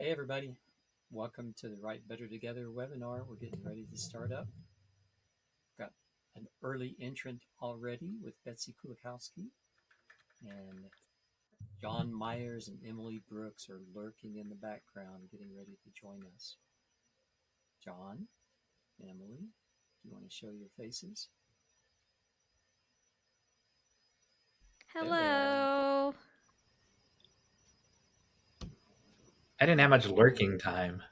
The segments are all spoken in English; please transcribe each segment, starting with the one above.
Hey everybody, welcome to the Write Better Together webinar. We're getting ready to start up. Got an early entrant already with Betsey Kulakowski, and Jon Meyers and Emily Brooks are lurking in the background getting ready to join us. Jon, Emily, do you want to show your faces? Hello. I didn't have much lurking time.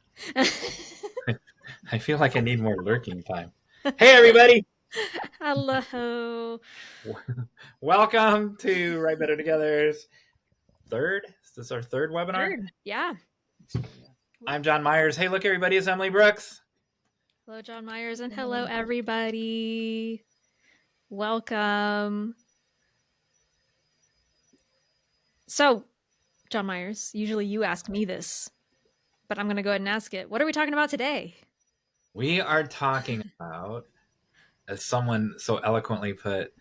I feel like I need more lurking time. Hey, everybody. Hello. Welcome to Write Better Together's third. Is this our third webinar? Third. Yeah. I'm Jon Meyers. Hey, look, everybody. It's Emily Brooks. Hello, Jon Meyers, and hello, everybody. Welcome. So, Jon Meyers, usually you ask me this, but I'm going to go ahead and ask it. What are we talking about today? We are talking about, as someone so eloquently put,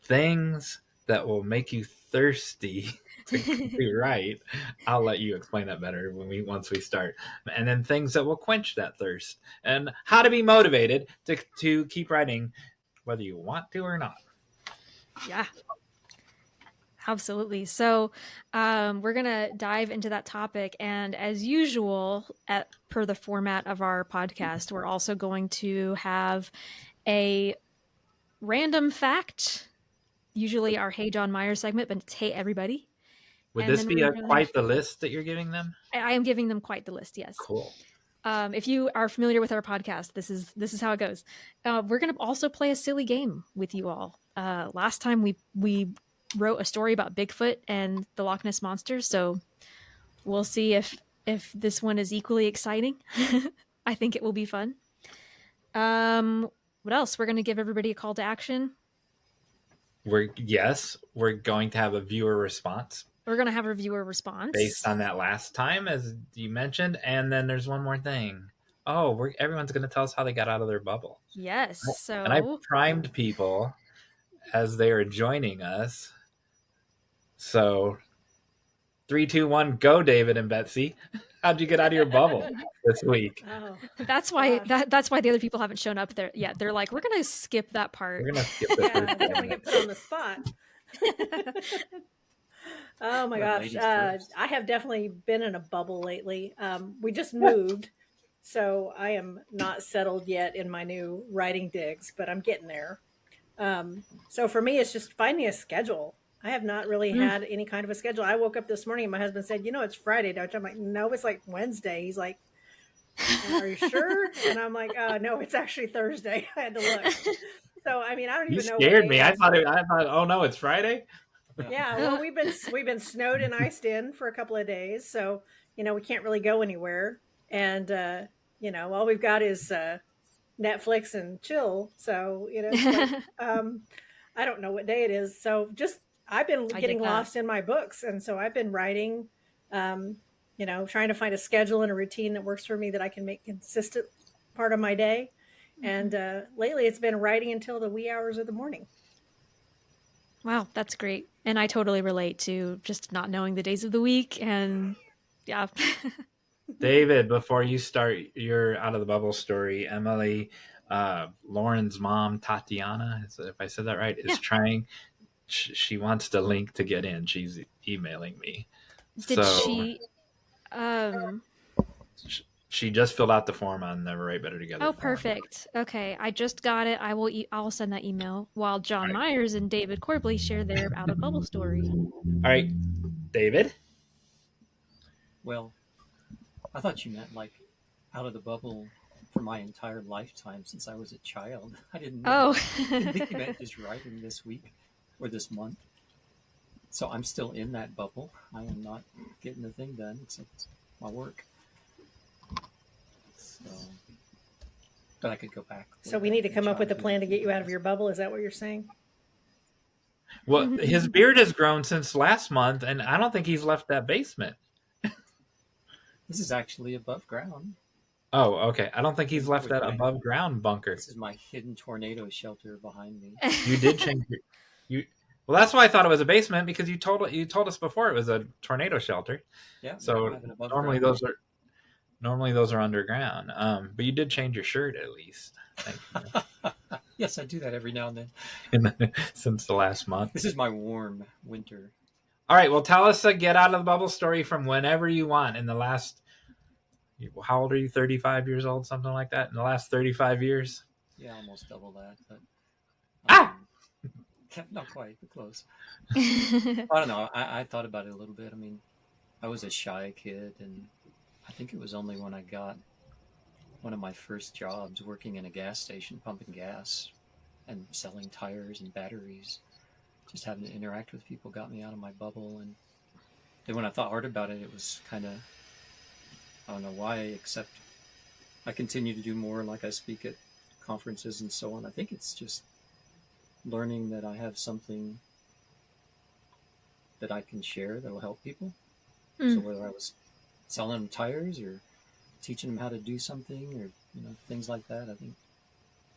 things that will make you thirsty to write. I'll let you explain that better once we start. And then things that will quench that thirst, and how to be motivated to keep writing, whether you want to or not. Yeah. Absolutely. So we're going to dive into that topic. And as usual, per the format of our podcast, we're also going to have a random fact, usually our Hey Jon Meyers segment, but it's Hey Everybody. Would this be quite the list that you're giving them? I am giving them quite the list, yes. Cool. If you are familiar with our podcast, this is how it goes. We're going to also play a silly game with you all. Last time we wrote a story about Bigfoot and the Loch Ness Monster, so we'll see if this one is equally exciting. I think it will be fun. What else? We're going to give everybody a call to action. We're going to have a viewer response. We're going to have a viewer response based on that last time, as you mentioned. And then there's one more thing. Oh, everyone's going to tell us how they got out of their bubble. Yes. So, and I primed people as they are joining us. So 3, 2, 1, go, David and Betsey. How'd you get out of your bubble this week? Oh, that's why that's why the other people haven't shown up there yet. They're like, we're gonna skip that part. We're gonna skip the first then we get put on the spot. Oh my gosh, I have definitely been in a bubble lately. We just moved, so I am not settled yet in my new writing digs, but I'm getting there. So for me, it's just finding a schedule. I have not really had any kind of a schedule. I woke up this morning and my husband said, it's Friday, don't you? I'm like, no, it's like Wednesday. He's like, are you sure? And I'm like, no, it's actually Thursday. I had to look. So, I mean, I don't even know. You scared me. I thought, oh no, it's Friday. Yeah. Well, we've been snowed and iced in for a couple of days. So, we can't really go anywhere. And, all we've got is Netflix and chill. So, it's like, I don't know what day it is. So I've been getting lost in my books. And so I've been writing, trying to find a schedule and a routine that works for me that I can make consistent part of my day. And lately it's been writing until the wee hours of the morning. Wow, that's great. And I totally relate to just not knowing the days of the week. And yeah. David, before you start your out of the bubble story, Emily, Lauren's mom, Tatiana, if I said that right, is trying. She wants the link to get in. She's emailing me. Did she? She just filled out the form on the Write Better Together. Oh, perfect. Okay, I just got it. I'll send that email while Jon Meyers and David Corbly share their out of bubble story. All right, David. Well, I thought you meant like out of the bubble for my entire lifetime since I was a child. I didn't know. I didn't think you meant just writing this week or this month. So I'm still in that bubble. I am not getting the thing done except my work. So, but I could go back. So we need to come up with a plan to get you out of your bubble. Is that what you're saying? Well, his beard has grown since last month, and I don't think he's left that basement. This is actually above ground. Oh, okay. I don't think he's left that above ground bunker. This is my hidden tornado shelter behind me. You did change Well, that's why I thought it was a basement, because you told us before it was a tornado shelter. Yeah. I So have an above normally ground. those are underground. But you did change your shirt at least. Thank you. Yes, I do that every now and then. Since the last month. This is my warm winter. All right. Well, tell us a get out of the bubble story from whenever you want in the last. How old are you? 35 years old, something like that. In the last 35 years. Yeah, almost double that, but not quite, but close. I don't know. I thought about it a little bit. I mean, I was a shy kid, and I think it was only when I got one of my first jobs working in a gas station, pumping gas and selling tires and batteries. Just having to interact with people got me out of my bubble. And then when I thought hard about it, it was kind of, I don't know why, except I continue to do more, like I speak at conferences and so on. I think it's just learning that I have something that I can share that will help people. So whether I was selling them tires or teaching them how to do something, or things like that, I think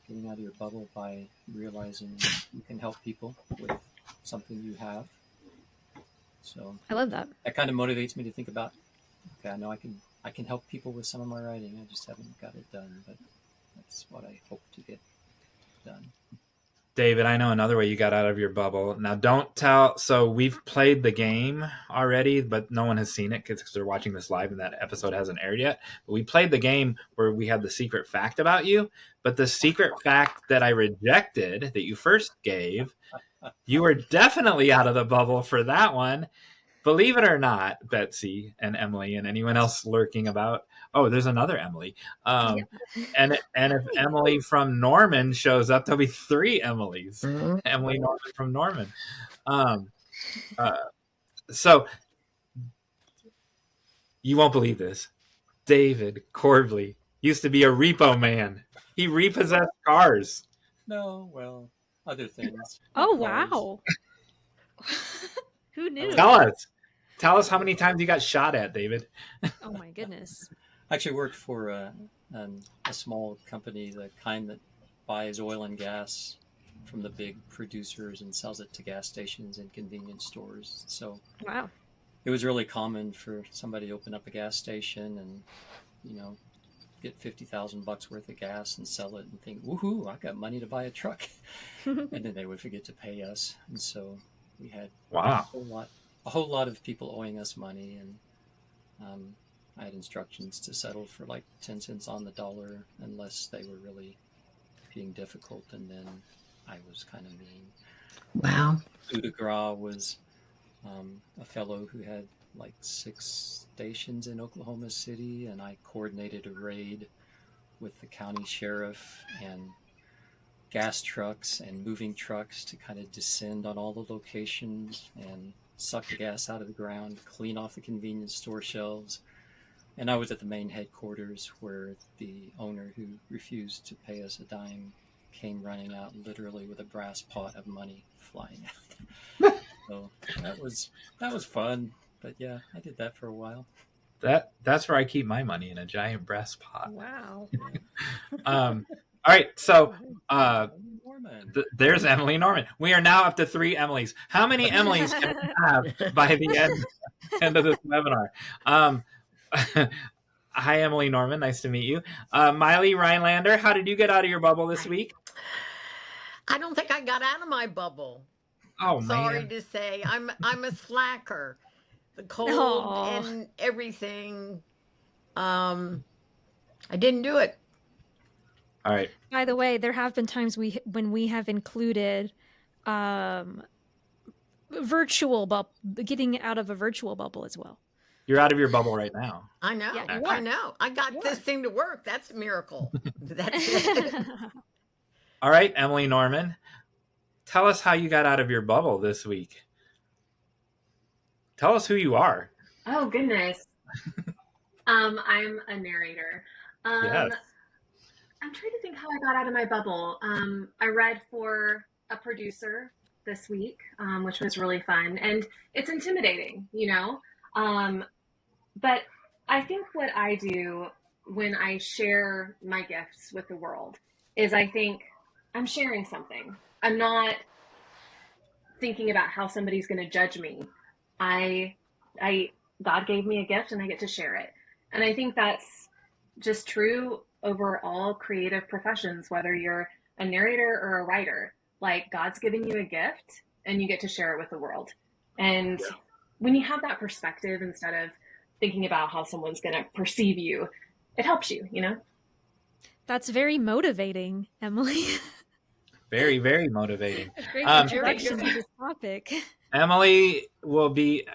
getting out of your bubble by realizing you can help people with something you have. So I love that. That kind of motivates me to think about, okay, I know I can help people with some of my writing. I just haven't got it done, but that's what I hope to get done. David, I know another way you got out of your bubble. Now, don't tell. So we've played the game already, but no one has seen it because they're watching this live and that episode hasn't aired yet. But we played the game where we had the secret fact about you. But the secret fact that I rejected that you first gave, you were definitely out of the bubble for that one. Believe it or not, Betsey and Emily and anyone else lurking about. Oh, there's another Emily. And if Emily from Norman shows up, there'll be 3 Emilys. Mm-hmm. Emily Norman from Norman. So you won't believe this. David Corbly used to be a repo man. He repossessed cars. No, well, other things. Oh, wow. Who knew? Tell us how many times you got shot at, David. Oh my goodness. I actually worked for a small company, the kind that buys oil and gas from the big producers and sells it to gas stations and convenience stores. So wow, it was really common for somebody to open up a gas station and get $50,000 worth of gas and sell it and think, woohoo, I got money to buy a truck. And then they would forget to pay us. And so we had a whole lot of people owing us money. And I had instructions to settle for like 10 cents on the dollar unless they were really being difficult. And then I was kind of mean. Wow. Coup de grace was a fellow who had like 6 stations in Oklahoma City, and I coordinated a raid with the county sheriff and gas trucks and moving trucks to kind of descend on all the locations and suck the gas out of the ground, clean off the convenience store shelves. And I was at the main headquarters where the owner, who refused to pay us a dime, came running out literally with a brass pot of money flying out. So that was fun. But yeah, I did that for a while. That's where I keep my money, in a giant brass pot. Wow. All right, so there's Emily Norman. We are now up to 3 Emilys. How many Emilys can we have by the end of this webinar? Hi, Emily Norman. Nice to meet you. Mily Rhinelander, how did you get out of your bubble this week? I don't think I got out of my bubble. Oh, Sorry man. to say, I'm a slacker. The cold and everything. I didn't do it. All right. By the way, there have been times when we have included virtual bubble, getting out of a virtual bubble as well. You're out of your bubble right now. I know. Yeah, I know. I got this thing to work. That's a miracle. That's it. All right, Emily Norman, tell us how you got out of your bubble this week. Tell us who you are. Oh, goodness. I'm a narrator. Yes. I'm trying to think how I got out of my bubble. I read for a producer this week, which was really fun. And it's intimidating, but I think what I do when I share my gifts with the world is I think I'm sharing something. I'm not thinking about how somebody's going to judge me. God gave me a gift and I get to share it. And I think that's just true over all creative professions, whether you're a narrator or a writer. Like, God's given you a gift and you get to share it with the world. And when you have that perspective, instead of thinking about how someone's going to perceive you, it helps you, you know? That's very motivating, Emily. Very, very motivating. A great Um, introduction to this topic. Emily will be,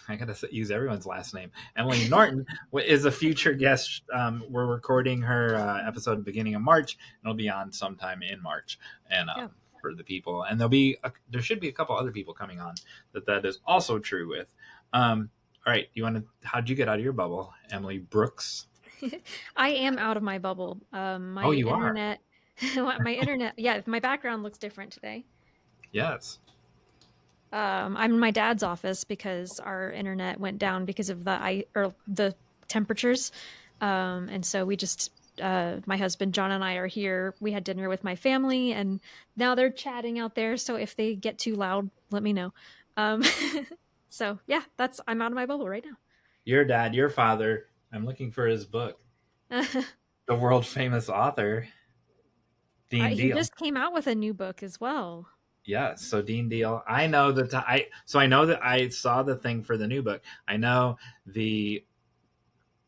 I gotta use everyone's last name. Emily Norton is a future guest. We're recording her episode at the beginning of March, and it'll be on sometime in March. And for the people, and there should be a couple other people coming on that is also true with. All right, how'd you get out of your bubble, Emily Brooks? I am out of my bubble. My you internet, my internet. Yeah, my background looks different today. Yes. I'm in my dad's office because our internet went down because of the temperatures, and so we just my husband John and I are here. We had dinner with my family, and now they're chatting out there. So if they get too loud, let me know. So yeah, I'm out of my bubble right now. Your dad, your father. I'm looking for his book. The world famous author, Dean Deal. He just came out with a new book as well. Yes, so Dean Deal. I know that I know that I saw the thing for the new book. I know the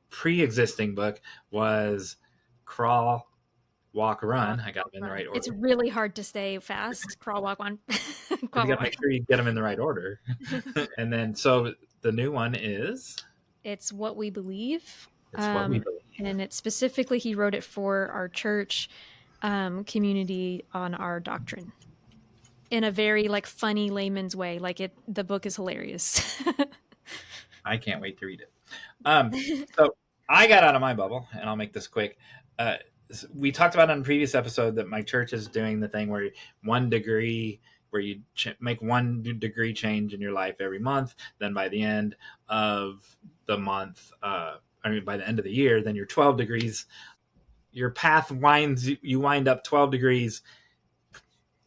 pre-existing book was Crawl, Walk, Run. I got them in the right order. It's really hard to say fast. Crawl, walk, run. You got to make sure you get them in the right order. And then, so the new one is? It's What We Believe. It's What We Believe. And it specifically, he wrote it for our church community on our doctrine. In a very funny layman's way. The book is hilarious. I can't wait to read it. So I got out of my bubble, and I'll make this quick. We talked about on a previous episode that my church is doing the thing where you make 1 degree change in your life every month. Then by the end of the month, by the end of the year, then you're 12 degrees. Your path you wind up 12 degrees.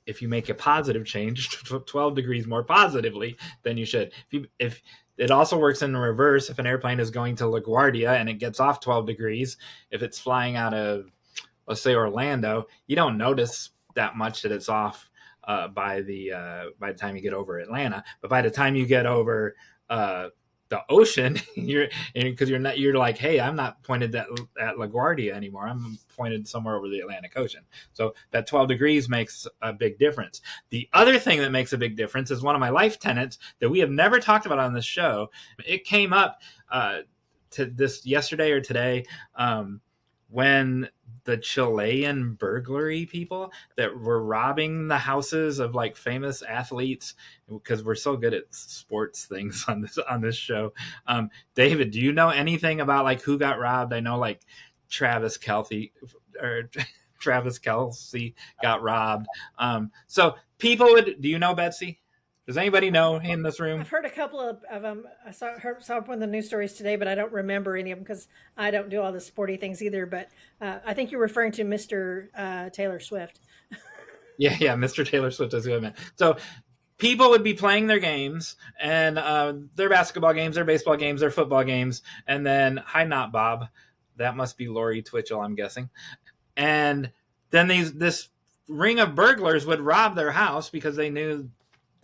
If you make a positive change, 12 degrees more positively than you should. If it also works in the reverse, if an airplane is going to LaGuardia and it gets off 12 degrees, if it's flying out of, let's say, Orlando, you don't notice that much that it's off by the time you get over Atlanta. But by the time you get over the ocean, you're like, hey, I'm not pointed at LaGuardia anymore. I'm pointed somewhere over the Atlantic Ocean. So that 12 degrees makes a big difference. The other thing that makes a big difference is one of my life tenets that we have never talked about on this show. It came up to this yesterday or today when the Chilean burglary people that were robbing the houses of famous athletes, because we're so good at sports things on this show. David, do you know anything about who got robbed? I know Travis Kelce got robbed. So people do you know, Betsy? Does anybody know in this room? I've heard a couple of them. I saw one of the news stories today, but I don't remember any of them because I don't do all the sporty things either. But I think you're referring to Mr. Taylor Swift. Yeah, Mr. Taylor Swift is who I meant. So people would be playing their games, and their basketball games, their baseball games, their football games, and then, hi, not Bob. That must be Lori Twichell, I'm guessing. And then this ring of burglars would rob their house because they knew,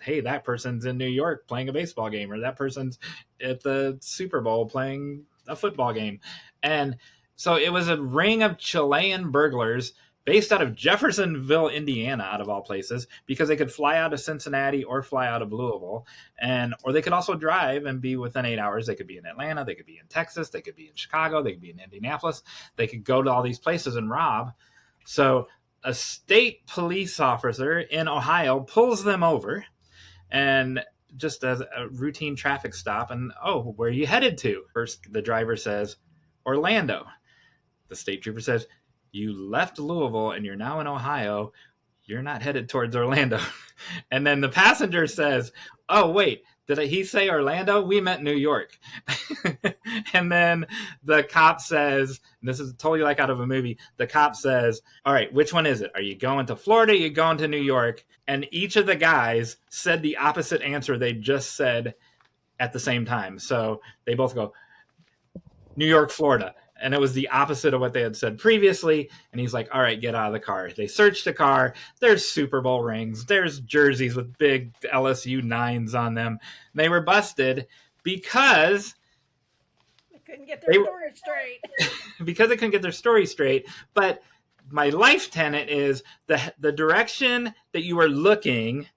hey, that person's in New York playing a baseball game, or that person's at the Super Bowl playing a football game. And so it was a ring of Chilean burglars based out of Jeffersonville, Indiana, out of all places, because they could fly out of Cincinnati or fly out of Louisville, or they could also drive and be within 8 hours. They could be in Atlanta, they could be in Texas, they could be in Chicago, they could be in Indianapolis. They could go to all these places and rob. So a state police officer in Ohio pulls them over, and just as a routine traffic stop, and, oh, where are you headed to? First, the driver says, Orlando. The state trooper says, you left Louisville and you're now in Ohio. You're not headed towards Orlando. And then the passenger says, oh, wait, did he say Orlando? We meant New York. And then the cop says, and this is totally like out of a movie, the cop says, all right, which one is it? Are you going to Florida? Are you going to New York? And each of the guys said the opposite answer they just said at the same time. So they both go, New York, Florida. And it was the opposite of what they had said previously. And he's like, all right, get out of the car. They searched the car. There's Super Bowl rings. There's jerseys with big LSU 9s on them. They were busted because They couldn't get their story straight. because they couldn't get their story straight. But my life tenet is the direction that you are looking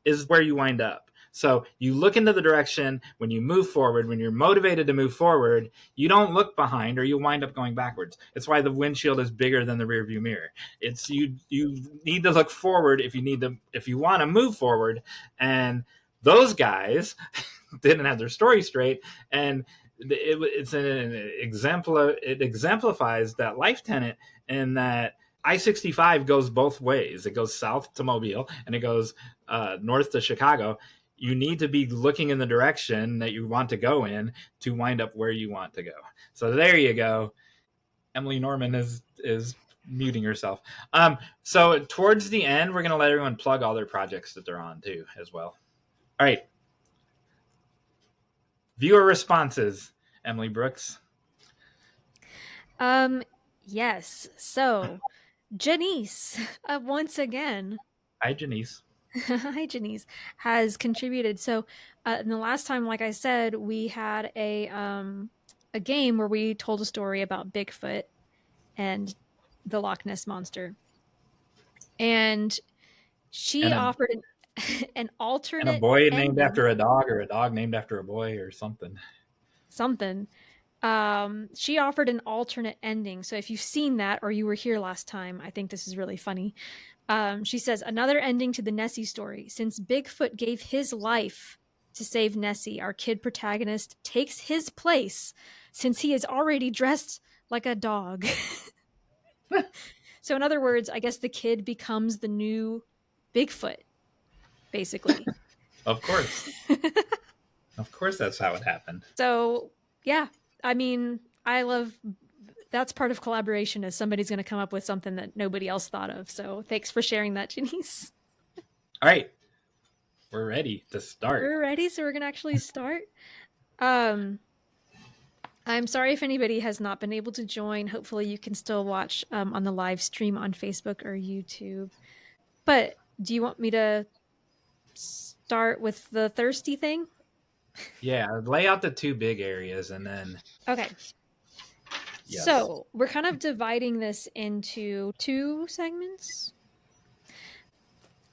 is where you wind up. So you look into the direction when you move forward, when you're motivated to move forward, you don't look behind or you wind up going backwards. It's why the windshield is bigger than the rearview mirror. It's you need to look forward if you want to move forward. And those guys didn't have their story straight. And it exemplifies that life tenet in that I-65 goes both ways. It goes south to Mobile and it goes north to Chicago. You need to be looking in the direction that you want to go in to wind up where you want to go. So there you go. Emily Norman is muting herself. So towards the end, we're going to let everyone plug all their projects that they're on too as well. All right. Viewer responses, Emily Brooks. Yes. So Janice, once again. Hi, Janice. Hi, Janice, has contributed. So in the last time, like I said, we had a game where we told a story about Bigfoot and the Loch Ness Monster. And she offered an alternate and a boy ending. named after a dog, or a dog named after a boy, or something. She offered an alternate ending. So if you've seen that or you were here last time, I think this is really funny. She says, another ending to the Nessie story. Since Bigfoot gave his life to save Nessie, our kid protagonist takes his place since he is already dressed like a dog. So in other words, I guess the kid becomes the new Bigfoot, basically. Of course. Of course that's how it happened. So, yeah. I mean, that's part of collaboration, is somebody's going to come up with something that nobody else thought of. So thanks for sharing that, Janice. All right. We're ready to start. We're ready. So we're going to actually start. I'm sorry if anybody has not been able to join. Hopefully you can still watch on the live stream on Facebook or YouTube. But do you want me to start with the thirsty thing? Yeah, lay out the two big areas and then... Okay. Yes. So we're kind of dividing this into two segments.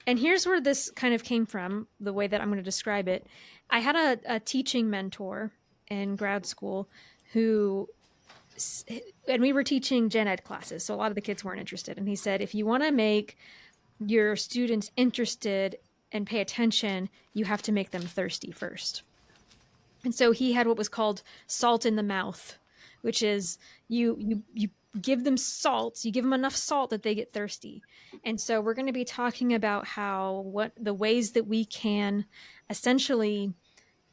And here's where this kind of came from, the way that I'm going to describe it. I had a teaching mentor in grad school and we were teaching gen ed classes, so a lot of the kids weren't interested. And he said, if you want to make your students interested and pay attention, you have to make them thirsty first. And so he had what was called salt in the mouth, which is you give them salt, you give them enough salt that they get thirsty. And so we're going to be talking about what the ways that we can essentially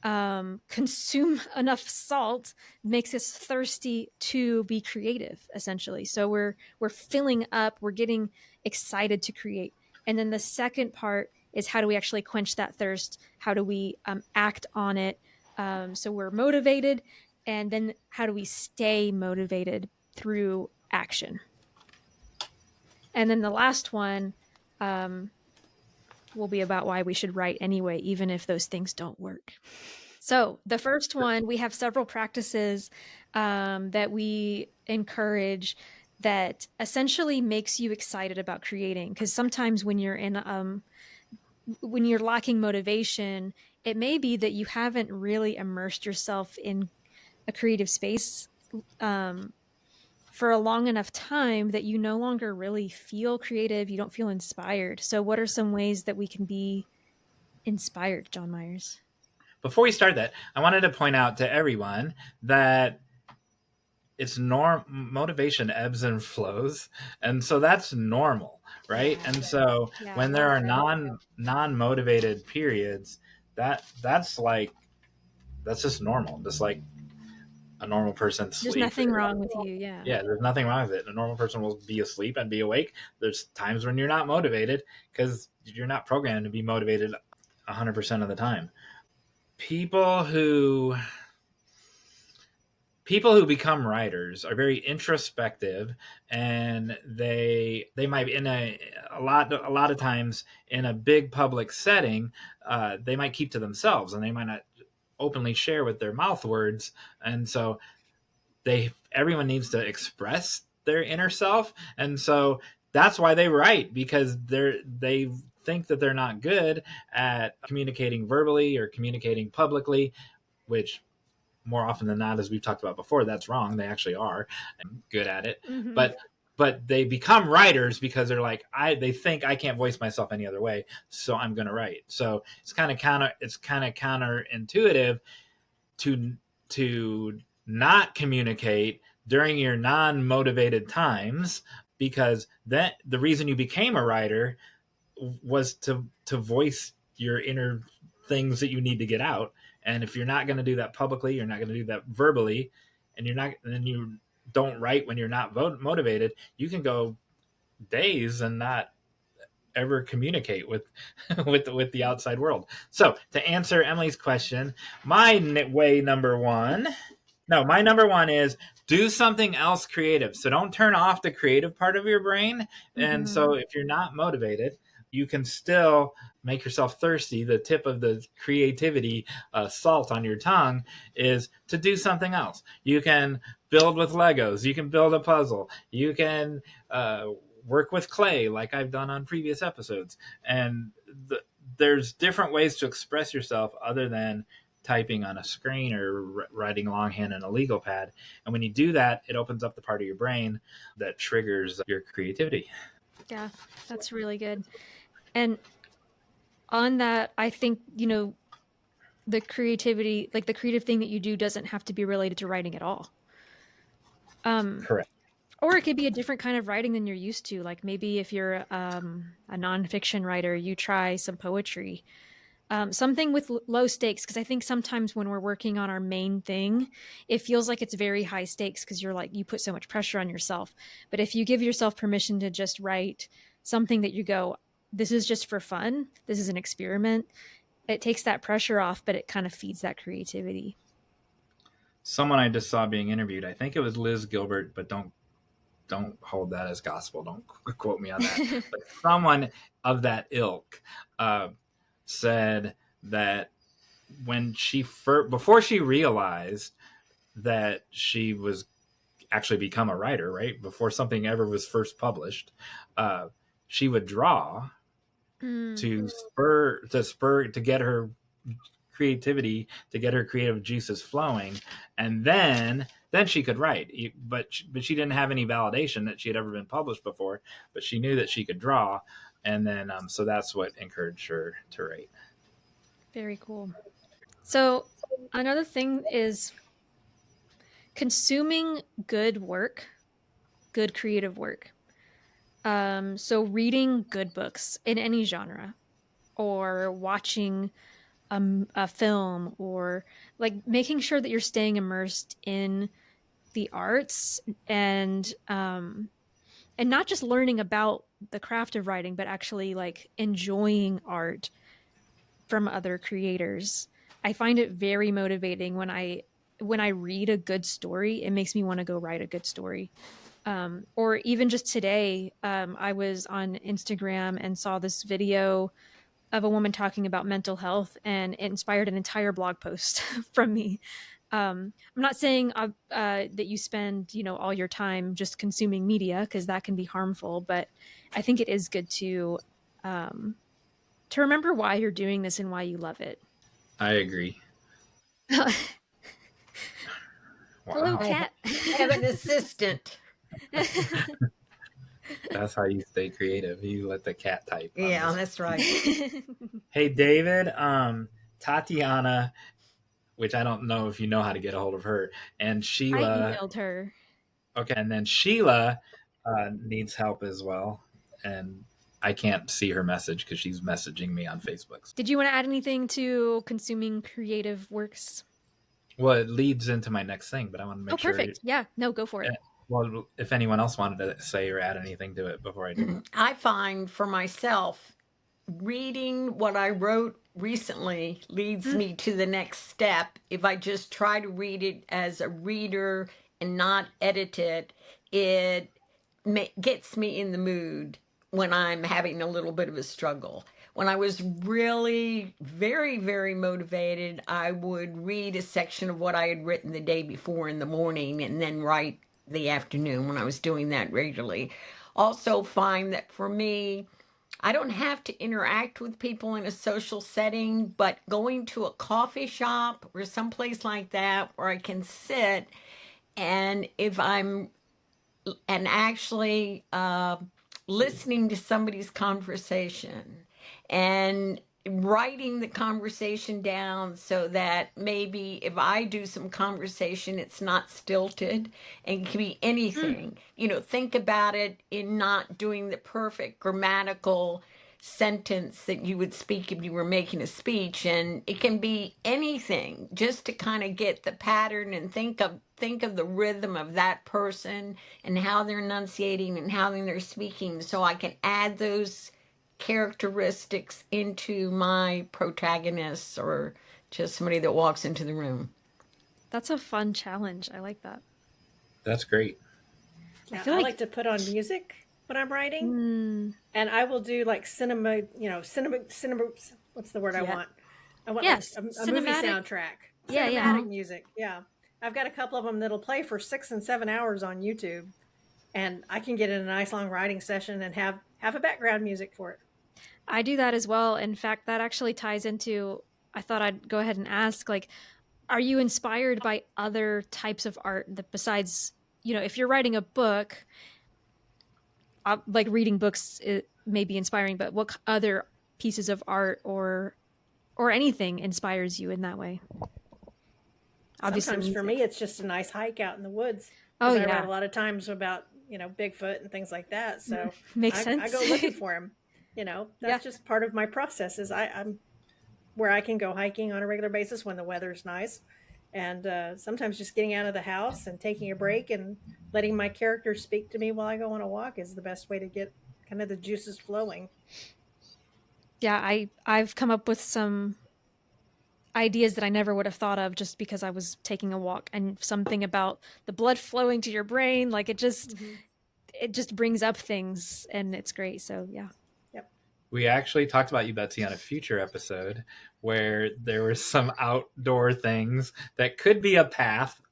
consume enough salt makes us thirsty to be creative, essentially. So we're filling up, we're getting excited to create. And then the second part is, how do we actually quench that thirst? How do we act on it? So we're motivated, and then how do we stay motivated through action? And then the last one will be about why we should write anyway, even if those things don't work. So the first one, we have several practices that we encourage that essentially makes you excited about creating. Because sometimes when you're when you're lacking motivation, it may be that you haven't really immersed yourself in a creative space for a long enough time that you no longer really feel creative. You don't feel inspired. So what are some ways that we can be inspired, Jon Meyers? Before we start that, I wanted to point out to everyone that it's motivation ebbs and flows. And so that's normal, right? And so when there are non-motivated periods, that's just normal. Just like a normal person sleep. There's nothing wrong with you. Yeah. Yeah, there's nothing wrong with it. A normal person will be asleep and be awake. There's times when you're not motivated because you're not programmed to be motivated 100% of the time. People who become writers are very introspective, and they might be in a lot of times in a big public setting. They might keep to themselves, and they might not openly share with their mouth words, and so everyone needs to express their inner self, and so that's why they write, because they think that they're not good at communicating verbally or communicating publicly, which more often than not, as we've talked about before, that's wrong. They actually are good at it. Mm-hmm. But they become writers because they're like, they think I can't voice myself any other way, so I'm going to write. So it's kind of counterintuitive to not communicate during your non-motivated times, because the reason you became a writer was to voice your inner things that you need to get out. And if you're not going to do that publicly, you're not going to do that verbally, and you don't write when you're not motivated, you can go days and not ever communicate with the outside world. So to answer Emily's question, my number one is do something else creative. So don't turn off the creative part of your brain. Mm-hmm. And so if you're not motivated, you can still make yourself thirsty. The tip of the creativity salt on your tongue is to do something else. You can build with Legos. You can build a puzzle. You can work with clay, like I've done on previous episodes. And there's different ways to express yourself other than typing on a screen or writing longhand in a legal pad. And when you do that, it opens up the part of your brain that triggers your creativity. Yeah, that's really good. And on that, I think, the creativity, like the creative thing that you do doesn't have to be related to writing at all. Correct. Or it could be a different kind of writing than you're used to. Like maybe if you're a nonfiction writer, you try some poetry. Something with low stakes, because I think sometimes when we're working on our main thing, it feels like it's very high stakes because you put so much pressure on yourself. But if you give yourself permission to just write something that you go, this is just for fun, this is an experiment, it takes that pressure off, but it kind of feeds that creativity. Someone I just saw being interviewed, I think it was Liz Gilbert, but don't hold that as gospel. Don't quote me on that. But someone of that ilk said that when before she realized that she was actually become a writer, right? Before something ever was first published, she would draw to get her creativity, to get her creative juices flowing, and then she could write. But she didn't have any validation that she had ever been published before, but she knew that she could draw, and then so that's what encouraged her to write. Very cool. So another thing is consuming good work, good creative work. So reading good books in any genre, or watching a film, or like making sure that you're staying immersed in the arts, and not just learning about the craft of writing, but actually like enjoying art from other creators. I find it very motivating when I read a good story. It makes me want to go write a good story. Or even just today, I was on Instagram and saw this video of a woman talking about mental health, and it inspired an entire blog post from me. I'm not saying that you spend, all your time just consuming media, because that can be harmful, but I think it is good to remember why you're doing this and why you love it. I agree. Wow. Hello, cat. I have an assistant. That's how you stay creative. You let the cat type. Yeah, that's right. Hey, David, Tatiana, which I don't know if you know how to get a hold of her, and Sheila. I emailed her. Okay, and then Sheila needs help as well, and I can't see her message because she's messaging me on Facebook. Did you want to add anything to consuming creative works? Well, it leads into my next thing, but I want to make sure. Perfect. Yeah, no, go for it. Well, if anyone else wanted to say or add anything to it before I do. I find for myself, reading what I wrote recently leads me to the next step. If I just try to read it as a reader and not edit it, it gets me in the mood when I'm having a little bit of a struggle. When I was really very, very motivated, I would read a section of what I had written the day before in the morning and then write the afternoon when I was doing that regularly. Also find that for me, I don't have to interact with people in a social setting, but going to a coffee shop or someplace like that where I can sit and actually listening to somebody's conversation and writing the conversation down so that maybe if I do some conversation, it's not stilted and can be anything. Think about it in not doing the perfect grammatical sentence that you would speak if you were making a speech, and it can be anything just to kind of get the pattern and think of the rhythm of that person and how they're enunciating and how they're speaking, so I can add those characteristics into my protagonist or just somebody that walks into the room. That's a fun challenge. I like that. That's great. I like to put on music when I'm writing, and I will do like cinema. What's the word I want? I want Yes, like a movie soundtrack. Cinematic music. Yeah, I've got a couple of them that'll play for 6 and 7 hours on YouTube, and I can get in a nice long writing session and have a background music for it. I do that as well. In fact, that actually ties into, I thought I'd go ahead and ask, like, are you inspired by other types of art that besides, if you're writing a book, like reading books, it may be inspiring, but what other pieces of art or anything inspires you in that way? Obviously, sometimes for me, it's just a nice hike out in the woods. Oh, yeah. I write a lot of times about, Bigfoot and things like that. So makes sense. I go looking for him. That's just part of my process is I'm where I can go hiking on a regular basis when the weather's nice. And sometimes just getting out of the house and taking a break and letting my character speak to me while I go on a walk is the best way to get kind of the juices flowing. Yeah, I've come up with some ideas that I never would have thought of just because I was taking a walk, and something about the blood flowing to your brain, like it just brings up things, and it's great. So yeah. We actually talked about you, Betsey, on a future episode where there were some outdoor things that could be a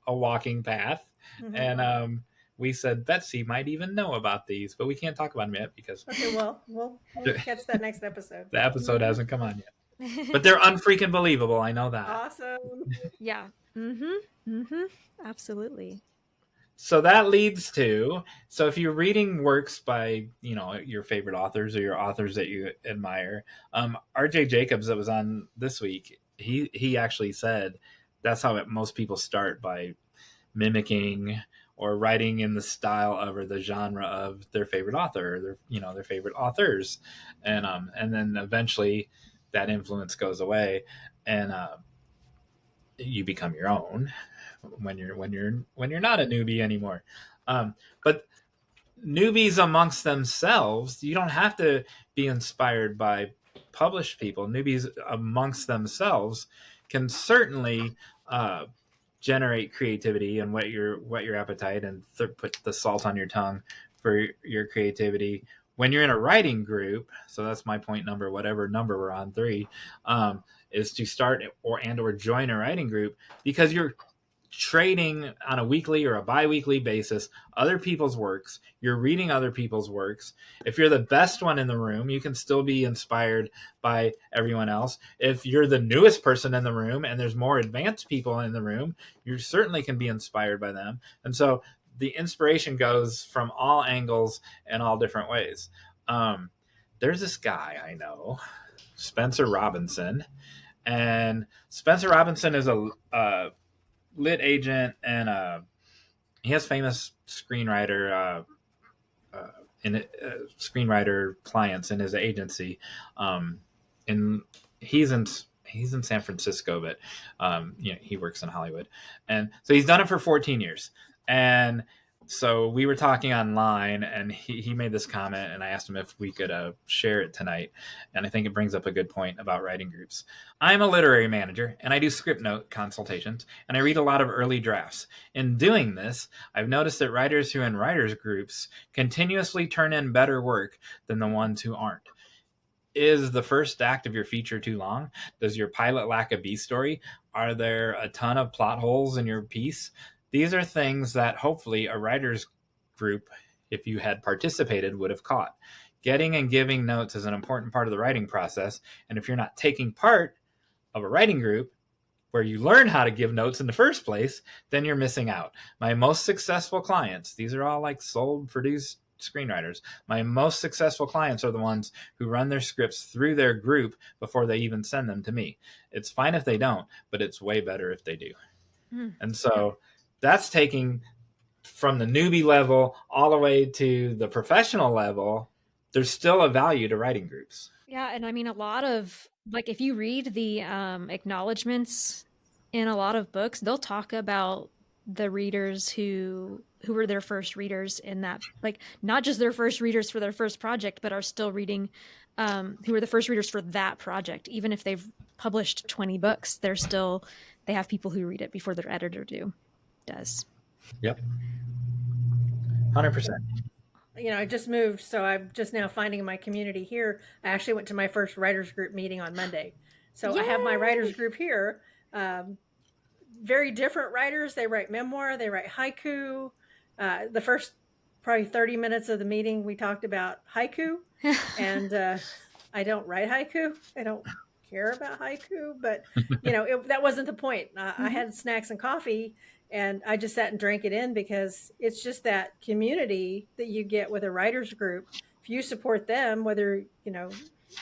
walking path. And we said Betsey might even know about these, but we can't talk about them yet because... Okay, well, we'll catch that next episode. The episode hasn't come on yet. But they're unfreaking believable. I know that. Awesome. Yeah. Absolutely. So that leads to, if you're reading works by, your favorite authors or your authors that you admire, R.J. Jacobs that was on this week, he actually said that's how most people start, by mimicking or writing in the style of or the genre of their favorite author, or their favorite authors. And then eventually that influence goes away and you become your own when you're not a newbie anymore. But newbies amongst themselves, you don't have to be inspired by published people. Newbies amongst themselves can certainly generate creativity and whet your appetite and put the salt on your tongue for your creativity when you're in a writing group. So that's my point number, whatever number we're on, 3, is to start or join a writing group, because you're trading on a weekly or a bi-weekly basis other people's works. You're reading other people's works. If you're the best one in the room, you can still be inspired by everyone else. If you're the newest person in the room and there's more advanced people in the room, you certainly can be inspired by them. And so the inspiration goes from all angles and all different ways. There's this guy I know, Spencer Robinson, and Spencer Robinson is a lit agent, and he has famous screenwriter screenwriter clients in his agency, and he's in San Francisco, but he works in Hollywood, and so he's done it for 14 years. And so we were talking online, and he made this comment, and I asked him if we could share it tonight. And I think it brings up a good point about writing groups. I'm a literary manager, and I do script note consultations, and I read a lot of early drafts. In doing this, I've noticed that writers who are in writers groups continuously turn in better work than the ones who aren't. Is the first act of your feature too long? Does your pilot lack a B story? Are there a ton of plot holes in your piece? These are things that hopefully a writer's group, if you had participated, would have caught. Getting and giving notes is an important part of the writing process, and if you're not taking part of a writing group where you learn how to give notes in the first place, then you're missing out. My most successful clients, these are all like sold, produced screenwriters. My most successful clients are the ones who run their scripts through their group before they even send them to me. It's fine if they don't, but it's way better if they do. And so that's taking from the newbie level all the way to the professional level. There's still a value to writing groups. Yeah, and I mean, a lot of, like, if you read the acknowledgments in a lot of books, they'll talk about the readers who were their first readers in that, like, not just their first readers for their first project, but are still reading, who are the first readers for that project. Even if they've published 20 books, they have people who read it before their editor does. Yep. 100%. I just moved, so I'm just now finding my community here. I actually went to my first writers group meeting on Monday. So I have my writers group here. Very different writers. They write memoir, they write haiku. The first probably 30 minutes of the meeting, we talked about haiku. And I don't write haiku. I don't care about haiku, but that wasn't the point. I had snacks and coffee, and I just sat and drank it in, because it's just that community that you get with a writer's group. If you support them, whether,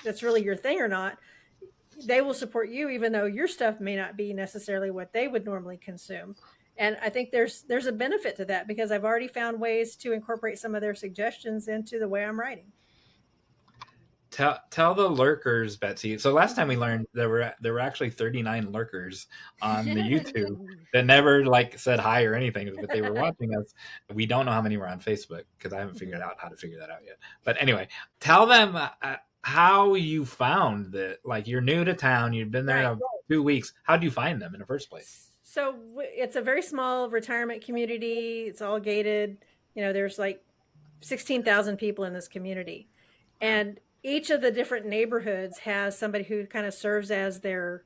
that's really your thing or not, they will support you, even though your stuff may not be necessarily what they would normally consume. And I think there's a benefit to that, because I've already found ways to incorporate some of their suggestions into the way I'm writing. Tell the lurkers, Betsey. So last time we learned there were actually 39 lurkers on the YouTube that never said hi or anything, but they were watching us. We don't know how many were on Facebook, because I haven't figured out how to figure that out yet. But anyway, tell them how you found that. Like, you're new to town, you've been there 2 weeks. How do you find them in the first place? So it's a very small retirement community. It's all gated. There's 16,000 people in this community, and each of the different neighborhoods has somebody who kind of serves as their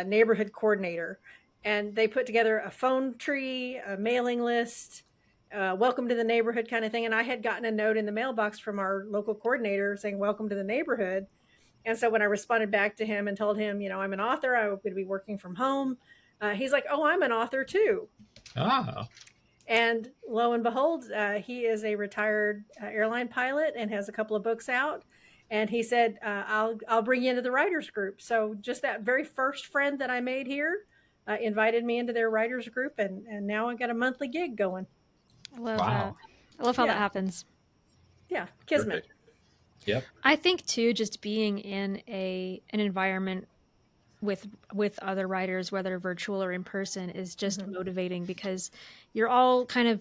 neighborhood coordinator. And they put together a phone tree, a mailing list, welcome to the neighborhood kind of thing. And I had gotten a note in the mailbox from our local coordinator saying, welcome to the neighborhood. And so when I responded back to him and told him, I'm an author, I would be working from home, he's like, oh, I'm an author too. Oh. And lo and behold, he is a retired airline pilot and has a couple of books out. And he said, I'll bring you into the writers group. So just that very first friend that I made here invited me into their writers group. And now I got a monthly gig going. I love that. I love how that happens. Yeah. Kismet. Perfect. Yep. I think too, just being in an environment with other writers, whether virtual or in person, is just motivating, because you're all kind of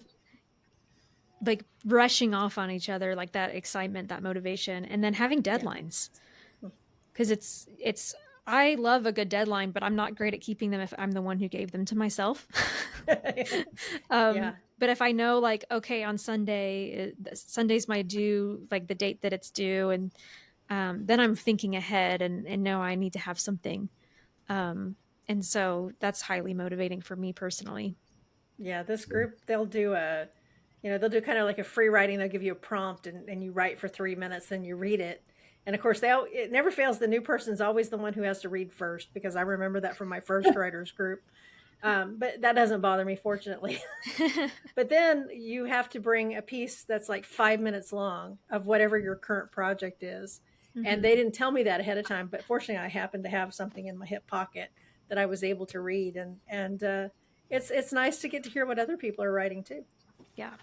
brushing off on each other, like that excitement, that motivation, and then having deadlines, because it's I love a good deadline, but I'm not great at keeping them if I'm the one who gave them to myself. But if I know, okay, on Sunday's my due, the date that it's due, and then I'm thinking ahead and know I need to have something. And so that's highly motivating for me personally. Yeah, this group, they'll do they'll do kind of like a free writing. They'll give you a prompt and you write for 3 minutes, then you read it. And of course, it never fails. The new person's always the one who has to read first, because I remember that from my first writers group. But that doesn't bother me, fortunately. But then you have to bring a piece that's 5 minutes long of whatever your current project is. And they didn't tell me that ahead of time, but fortunately I happened to have something in my hip pocket that I was able to read. And it's nice to get to hear what other people are writing too. Yeah.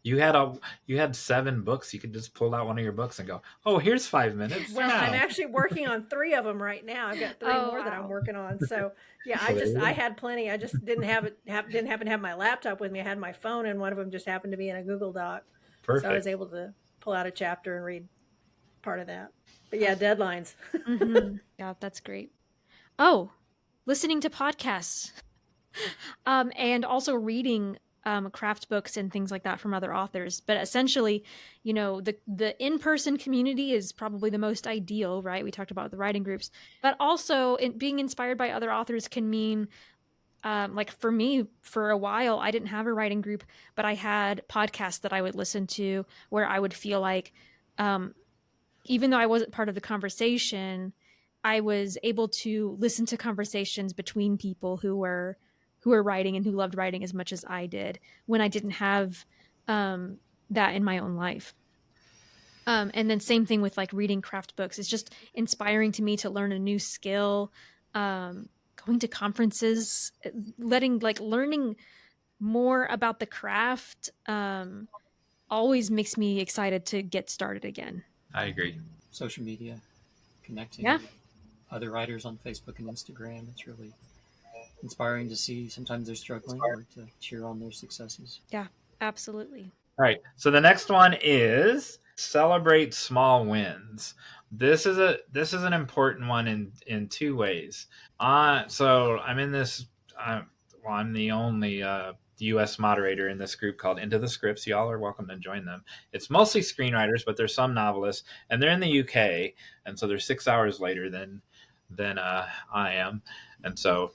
You had 7 books. You could just pull out one of your books and go, "Oh, here's 5 minutes." Well, now. I'm actually working on 3 of them right now. I've got 3 Oh, more that I'm wow. working on. So yeah, So there you I go. had plenty. I just didn't didn't happen to have my laptop with me. I had my phone, and one of them just happened to be in a Google Doc. So I was Perfect. able to pull out a chapter and read part of that. But yeah, deadlines. Yeah, that's great. Oh, listening to podcasts. And also reading craft books and things like that from other authors. But essentially, the in-person community is probably the most ideal, right? We talked about the writing groups, but also being inspired by other authors can mean, like for me, for a while, I didn't have a writing group, but I had podcasts that I would listen to where I would feel like, even though I wasn't part of the conversation, I was able to listen to conversations between people who were writing and who loved writing as much as I did when I didn't have that in my own life. And then same thing with like reading craft books. It's just inspiring to me to learn a new skill, going to conferences, learning more about the craft always makes me excited to get started again. I agree. Social media, connecting Yeah. with other writers on Facebook and Instagram. It's really inspiring to see. Sometimes they're struggling, or to cheer on their successes. Yeah, absolutely. All right. So the next one is celebrate small wins. This is an important one in 2 ways. So I'm in this. I'm the only U.S. moderator in this group called Into the Scripts. Y'all are welcome to join them. It's mostly screenwriters, but there's some novelists, and they're in the UK, and so they're 6 hours later than I am, and so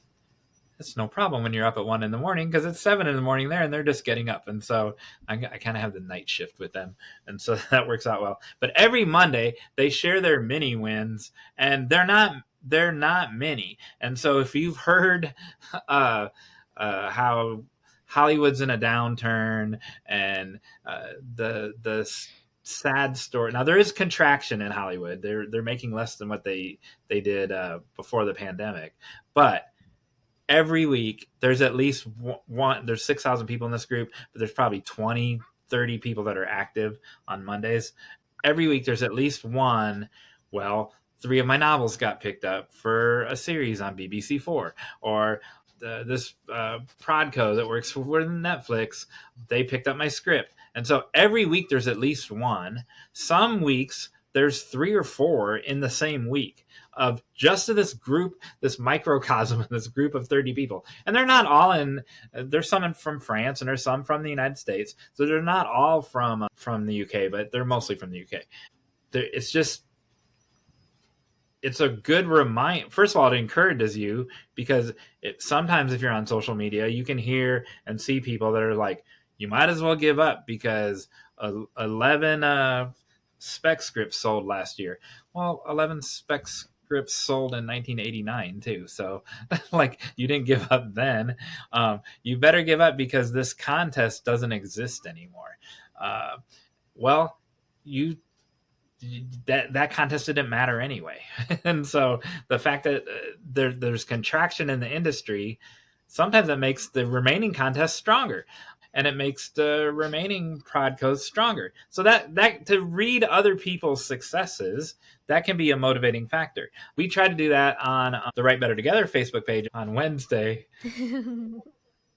it's no problem when you're up at 1 in the morning because it's 7 in the morning there and they're just getting up. And so I kind of have the night shift with them. And so that works out well. But every Monday they share their mini wins, and they're not many. And so if you've heard how Hollywood's in a downturn and the sad story. Now there is contraction in Hollywood. They're making less than what they did before the pandemic, but every week there's at least one. There's 6,000 people in this group, but there's probably 20, 30 people that are active on Mondays. Every week there's at least one. Well, 3 of my novels got picked up for a series on BBC4, or this Prodco that works for Netflix, they picked up my script. And so every week there's at least one. Some weeks there's 3 or 4 in the same week of just this group, this microcosm, this group of 30 people. And they're not all there's some from France and there's some from the United States. So they're not all from the UK, but they're mostly from the UK. It's a good reminder. First of all, it encourages you because sometimes if you're on social media, you can hear and see people that are like, you might as well give up because 11 spec scripts sold last year. Well, 11 spec scripts sold in 1989 too. So like you didn't give up then. You better give up because this contest doesn't exist anymore. Well, that contest didn't matter anyway. And so the fact that there's contraction in the industry, sometimes it makes the remaining contests stronger. And it makes the remaining Prodcos stronger. So that to read other people's successes, that can be a motivating factor. We try to do that on the Write Better Together Facebook page on Wednesday.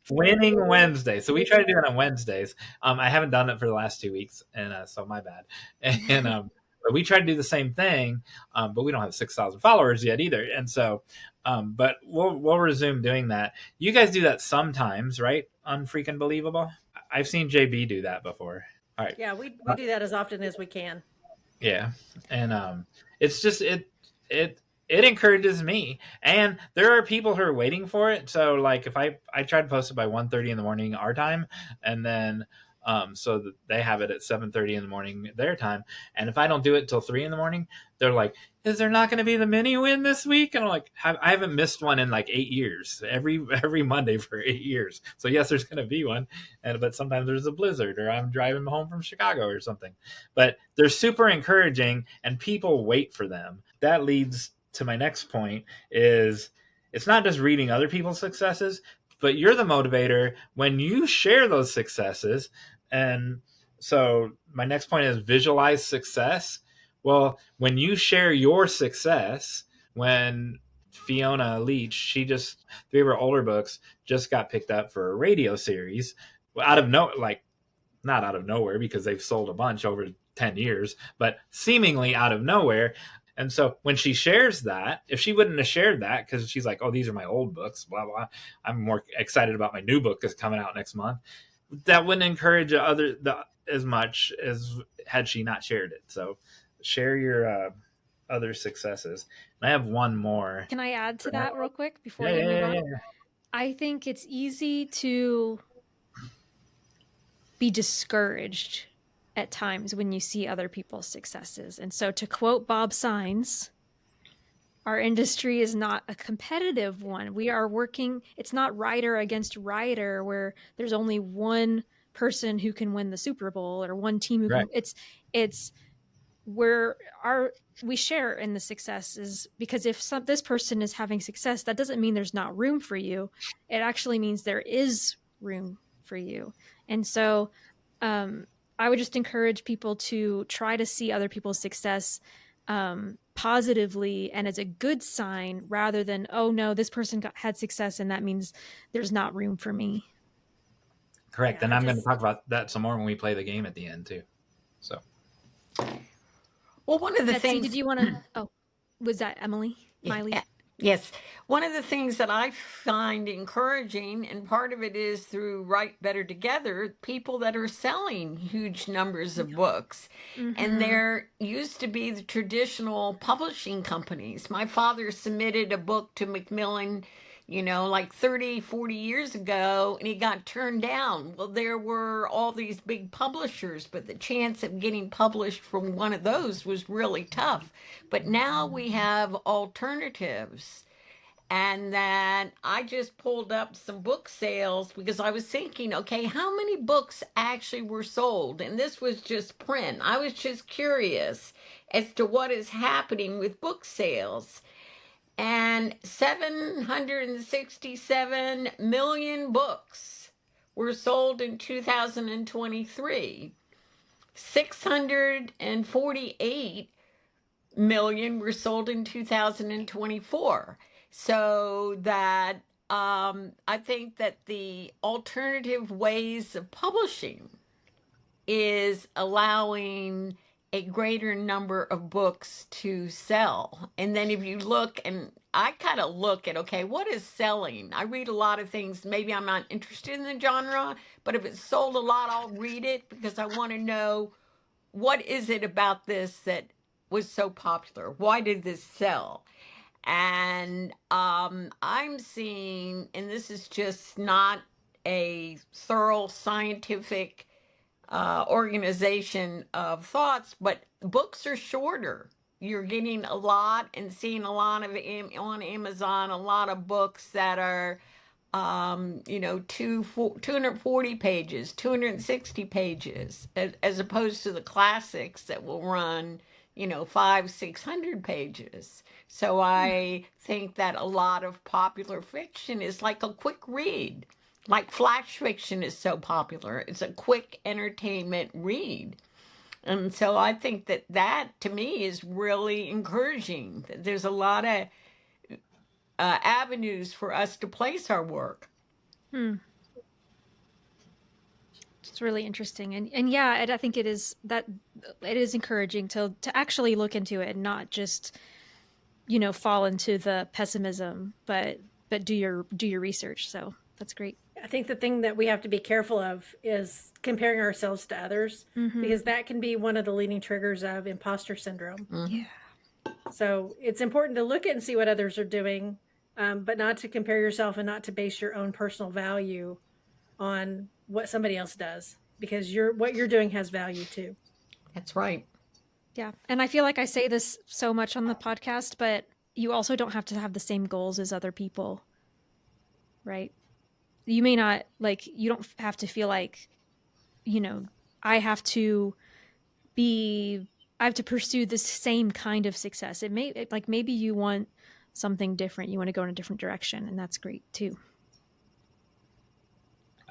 Winning Wednesday. So we try to do it on Wednesdays. I haven't done it for the last 2 weeks, and so my bad. And but we try to do the same thing, but we don't have 6,000 followers yet either. And so, but we'll resume doing that. You guys do that sometimes, right? Unfreaking believable. I've seen JB do that before. All right. Yeah, we do that as often as we can. Yeah, and it's just it encourages me, and there are people who are waiting for it. So like if I try to post it by 1:30 in the morning our time, and then so that they have it at 7:30 in the morning their time, and if I don't do it till 3 in the morning, they're like, is there not going to be the mini win this week? And I'm like, I haven't missed one in like 8 years, every Monday for 8 years. So yes, there's going to be one, but sometimes there's a blizzard, or I'm driving home from Chicago or something. But they're super encouraging, and people wait for them. That leads to my next point: is it's not just reading other people's successes, but you're the motivator when you share those successes. And So my next point is visualize success. Well, when you share your success, when Fiona Leach, three of her older books just got picked up for a radio series out of not out of nowhere because they've sold a bunch over 10 years, but seemingly out of nowhere. And so when she shares that, if she wouldn't have shared that because she's like, oh, these are my old books, blah, blah, I'm more excited about my new book that's coming out next month. That wouldn't encourage as much as had she not shared it. So share your other successes. And I have one more. Can I add to that real quick before Yeah, you move on? yeah. I think it's easy to be discouraged at times when you see other people's successes. And so to quote Bob Saenz, our industry is not a competitive one. We are working, it's not writer against writer where there's only one person who can win the Super Bowl or one team who Right. can, it's where we share in the successes, because if this person is having success, that doesn't mean there's not room for you. It actually means there is room for you. And so I would just encourage people to try to see other people's success positively and as a good sign rather than, oh no, this person had success and that means there's not room for me. Correct. And I'm going to talk about that some more when we play the game at the end too. So. Well, one of the Betsey, things... did you want to... Oh, was that Emily? Mily? Yes. One of the things that I find encouraging, and part of it is through Write Better Together, people that are selling huge numbers of books. Mm-hmm. And there used to be the traditional publishing companies. My father submitted a book to Macmillan, like 30, 40 years ago, and he got turned down. Well, there were all these big publishers, but the chance of getting published from one of those was really tough. But now we have alternatives. And then I just pulled up some book sales because I was thinking, okay, how many books actually were sold? And this was just print. I was just curious as to what is happening with book sales. And 767 million books were sold in 2023. 648 million were sold in 2024. So that I think that the alternative ways of publishing is allowing a greater number of books to sell. And then if you look, and I kind of look at, okay, what is selling? I read a lot of things. Maybe I'm not interested in the genre, but if it's sold a lot, I'll read it because I want to know what is it about this that was so popular? Why did this sell? And I'm seeing, and this is just not a thorough scientific organization of thoughts, but books are shorter. You're getting a lot and seeing a lot of on Amazon, a lot of books that are 240 pages, 260 pages, as opposed to the classics that will run 500-600 pages. So I think that a lot of popular fiction is like a quick read. Like flash fiction is so popular. It's a quick entertainment read. And so I think that to me is really encouraging. There's a lot of avenues for us to place our work. It's really interesting. And yeah, I think it is encouraging to actually look into it and not just, fall into the pessimism, but do your research. So that's great. I think the thing that we have to be careful of is comparing ourselves to others, because that can be one of the leading triggers of imposter syndrome. Yeah. So it's important to look at and see what others are doing, but not to compare yourself and not to base your own personal value on what somebody else does, because what you're doing has value too. That's right. Yeah. And I feel like I say this so much on the podcast, but you also don't have to have the same goals as other people, right? You may not, you don't have to feel like, I have to pursue this same kind of success. Maybe you want something different. You want to go in a different direction, and that's great too.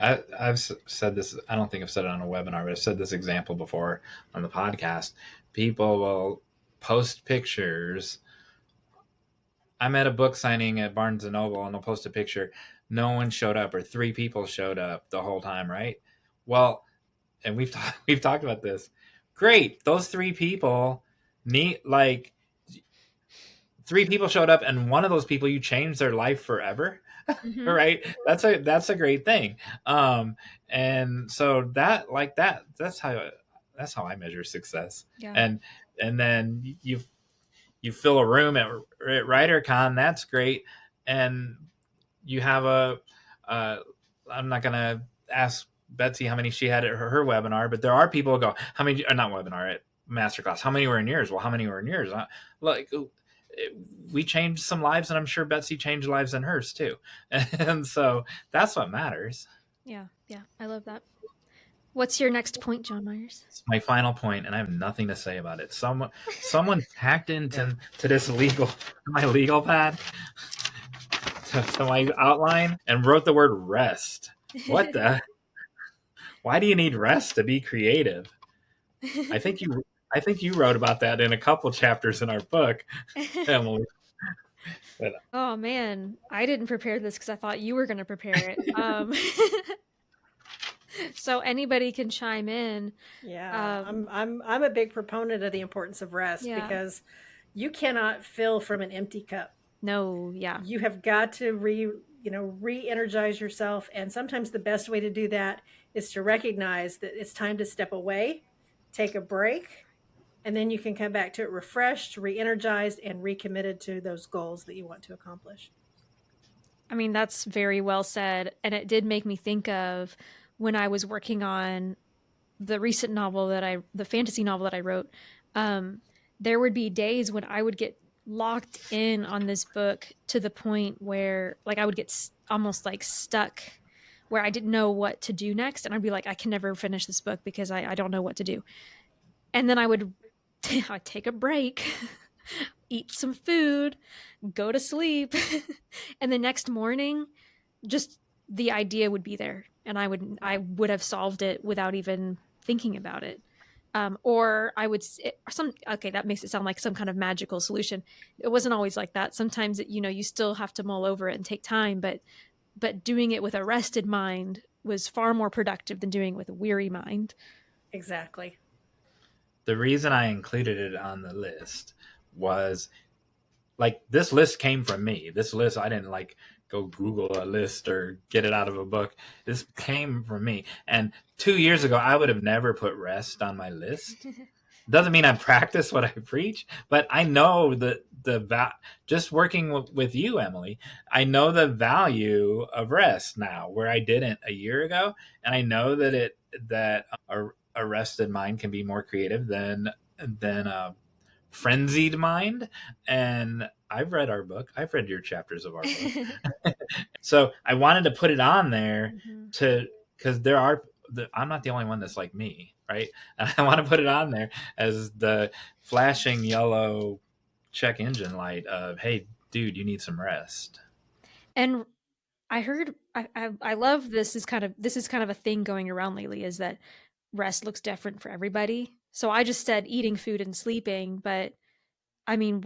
I've said this. I don't think I've said it on a webinar, but I've said this example before on the podcast. People will post pictures. I'm at a book signing at Barnes and Noble, and they'll post a picture. No one showed up, or 3 people showed up the whole time, right? Well, and we've talked about this. Great, those 3 people need, like, 3 people showed up, and one of those people, you changed their life forever. Mhm. Right, that's a great thing. And so that's how I measure success. Yeah. And then you fill a room at WriterCon, that's great. And you have I'm not gonna ask Betsey how many she had at her webinar, but there are people who go, how many, or not webinar, at masterclass, how many were in yours? Well, how many were in yours? Like, we changed some lives, and I'm sure Betsey changed lives in hers too. And so that's what matters. Yeah. I love that. What's your next point, Jon Meyers? It's my final point, and I have nothing to say about it. Someone hacked into this my legal pad to my outline and wrote the word rest. What the? Why do you need rest to be creative? I think you wrote about that in a couple chapters in our book, Emily. Oh man, I didn't prepare this because I thought you were going to prepare it. So anybody can chime in. Yeah, I'm a big proponent of the importance of rest because you cannot fill from an empty cup. No, yeah. You have got to re-energize yourself, and sometimes the best way to do that is to recognize that it's time to step away, take a break, and then you can come back to it refreshed, re-energized, and recommitted to those goals that you want to accomplish. I mean, that's very well said, and it did make me think of when I was working on the recent novel the fantasy novel that I wrote. There would be days when I would get locked in on this book to the point where, like, I would get almost like stuck where I didn't know what to do next, and I'd be like, I can never finish this book because I don't know what to do. And then I'd take a break, eat some food, go to sleep, and the next morning, just the idea would be there, and I would have solved it without even thinking about it. Or I would that makes it sound like some kind of magical solution. It wasn't always like that. Sometimes you still have to mull over it and take time, but doing it with a rested mind was far more productive than doing it with a weary mind. Exactly. The reason I included it on the list was, like, this list came from me. This list, I didn't like go Google a list or get it out of a book. This came from me. And 2 years ago, I would have never put rest on my list. Doesn't mean I practice what I preach, but I know just working with you, Emily, I know the value of rest now, where I didn't a year ago. And I know that a rested mind can be more creative than a frenzied mind. And I've read our book. I've read your chapters of our book. So I wanted to put it on there because I'm not the only one that's like me, right? And I want to put it on there as the flashing yellow check engine light of, hey, dude, you need some rest. And I heard, I love this is kind of a thing going around lately, is that rest looks different for everybody. So I just said eating, food, and sleeping, but I mean,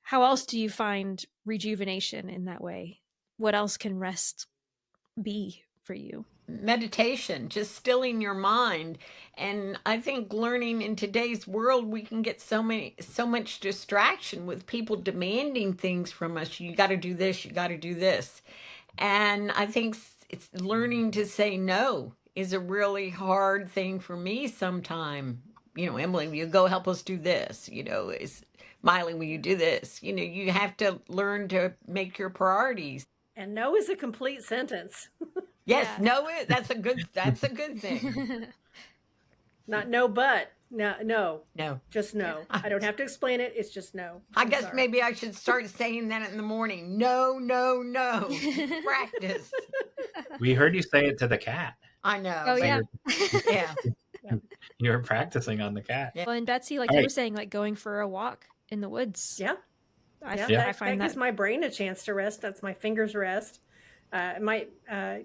how else do you find rejuvenation in that way? What else can rest be for you? Meditation, just stilling your mind. And I think learning in today's world, we can get so much distraction with people demanding things from us. You got to do this, you got to do this. And I think it's learning to say no is a really hard thing for me sometime. Emily, will you go help us do this? Is Mily, will you do this? You have to learn to make your priorities. And no is a complete sentence. Yes, no, that's a good thing. Not no, but no, just no. Yeah. I don't have to explain it. It's just no. I guess maybe I should start saying that in the morning. No. Practice. We heard you say it to the cat. I know. Oh, yeah. Yeah. You were practicing on the cat. Well, and Betsey, like you were saying, like going for a walk in the woods. Yeah. I That find gives my brain a chance to rest. That's my fingers rest. It might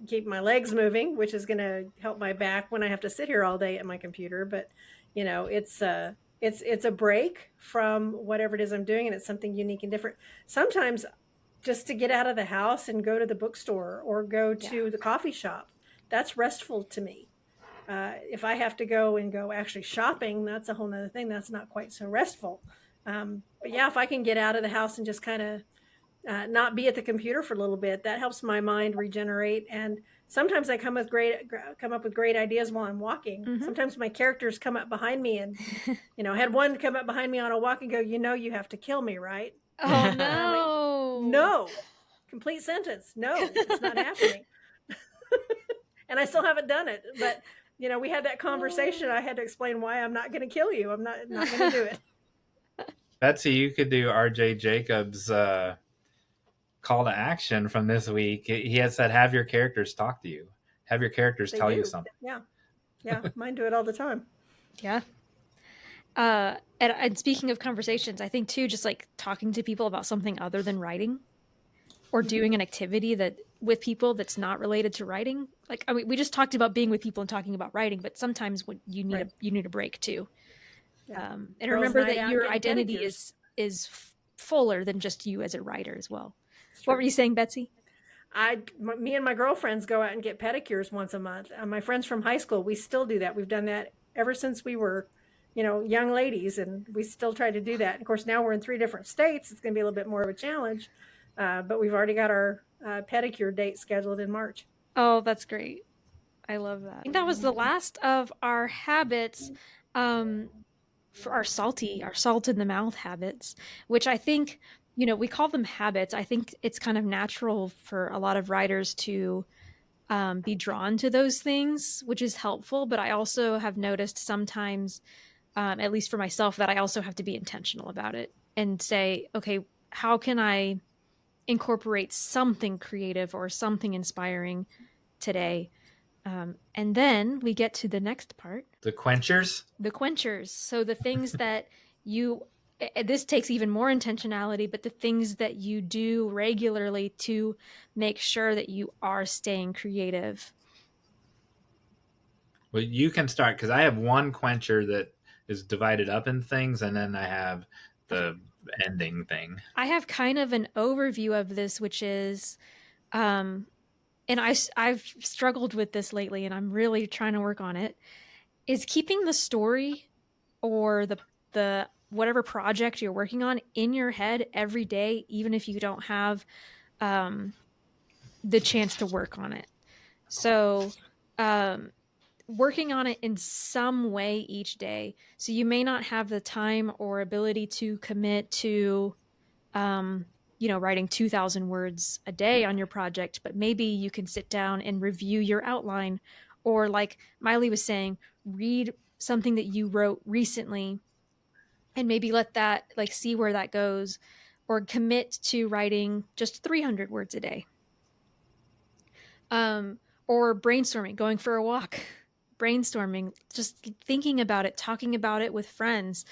keep my legs moving, which is going to help my back when I have to sit here all day at my computer. But it's a break from whatever it is I'm doing, and it's something unique and different. Sometimes just to get out of the house and go to the bookstore or go to the coffee shop, that's restful to me. If I have to go actually shopping, that's a whole nother thing. That's not quite so restful. But yeah, if I can get out of the house and just kind of not be at the computer for a little bit, that helps my mind regenerate. And sometimes I come up with great ideas while I'm walking. Mhm. Sometimes my characters come up behind me, and I had one come up behind me on a walk and go, you have to kill me, right? Oh And I'm like, no. no, complete sentence. No, it's not happening. And I still haven't done it, but we had that conversation. I had to explain why I'm not going to kill you. I'm not going to do it. Betsey, you could do RJ Jacobs' call to action from this week. He had said, have your characters talk to you. Have your characters They tell do. you something. Yeah, mine do it all the time. Yeah. And speaking of conversations, I think too, just like talking to people about something other than writing, or doing an activity that with people that's not related to writing. Like, I mean, we just talked about being with people and talking about writing, but sometimes when you need you need a break too. Yeah. And Girls' remember night that out your getting identity pedicures. is fuller than just you as a writer as well. It's What true. were you saying, Betsey? Me and my girlfriends go out and get pedicures once a month. My friends from high school, we still do that. We've done that ever since we were, young ladies, and we still try to do that. And of course, now we're in 3 different states. It's going to be a little bit more of a challenge, but we've already got our pedicure date scheduled in March. Oh, that's great. I love that. I think that was the last of our habits, for our salt in the mouth habits, which I think, we call them habits. I think it's kind of natural for a lot of writers to be drawn to those things, which is helpful. But I also have noticed sometimes, at least for myself, that I also have to be intentional about it and say, okay, how can I incorporate something creative or something inspiring today? And then we get to the next part. The Quenchers? The quenchers. So the things that this takes even more intentionality, but the things that you do regularly to make sure that you are staying creative. Well, you can start, because I have one Quencher that is divided up in things, and then I have the ending thing. I have kind of an overview of this, which is, and I've struggled with this lately, and I'm really trying to work on it, is keeping the story or the whatever project you're working on in your head every day, even if you don't have the chance to work on it. So working on it in some way each day. So you may not have the time or ability to commit to writing 2,000 words a day on your project, but maybe you can sit down and review your outline, or like Mily was saying, read something that you wrote recently and maybe let that, like, see where that goes, or commit to writing just 300 words a day. Or brainstorming, going for a walk, brainstorming, just thinking about it, talking about it with friends.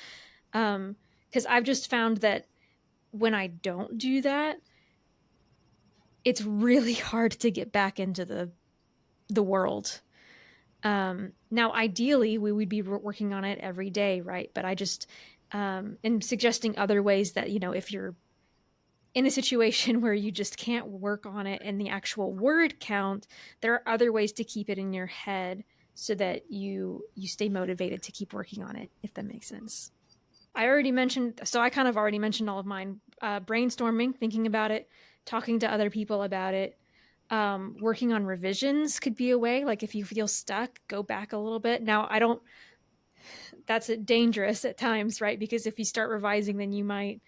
Because I've just found that when I don't do that, it's really hard to get back into the world. Now, ideally, we would be working on it every day, right? But I just am suggesting other ways that, if you're in a situation where you just can't work on it in the actual word count, there are other ways to keep it in your head so that you stay motivated to keep working on it, if that makes sense. I kind of already mentioned all of mine. Brainstorming, thinking about it, talking to other people about it. Working on revisions could be a way. Like, if you feel stuck, go back a little bit. Now, that's dangerous at times, right? Because if you start revising, then you might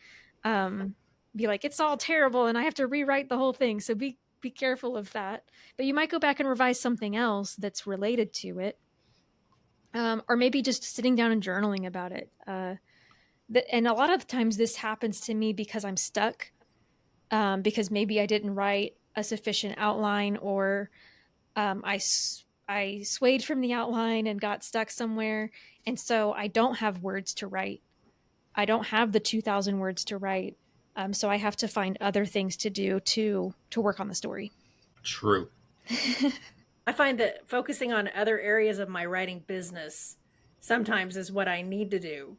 be like, it's all terrible and I have to rewrite the whole thing. So be careful of that. But you might go back and revise something else that's related to it. Or maybe just sitting down and journaling about it. And a lot of times this happens to me because I'm stuck, because maybe I didn't write a sufficient outline, or I swayed from the outline and got stuck somewhere. And so I don't have words to write. I don't have the 2,000 words to write. So I have to find other things to do to work on the story. True. I find that focusing on other areas of my writing business sometimes is what I need to do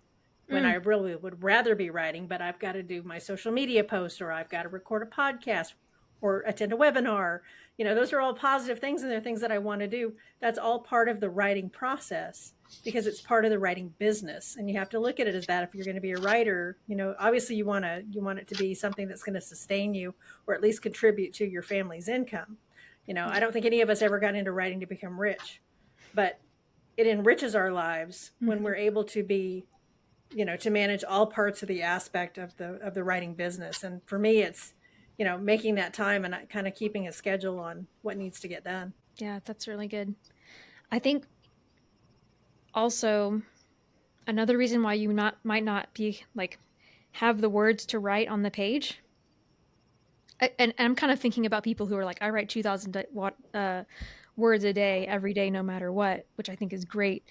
when I really would rather be writing, but I've got to do my social media posts, or I've got to record a podcast or attend a webinar. Those are all positive things, and they're things that I want to do. That's all part of the writing process because it's part of the writing business. And you have to look at it as that. If you're going to be a writer, obviously you want it to be something that's going to sustain you, or at least contribute to your family's income. I don't think any of us ever got into writing to become rich, but it enriches our lives when we're able to be, to manage all parts of the aspect of the writing business. And for me, it's, making that time and kind of keeping a schedule on what needs to get done. Yeah, that's really good. I think also another reason why you might not be have the words to write on the page. And I'm kind of thinking about people who are like, I write 2,000 words a day, every day, no matter what, which I think is great.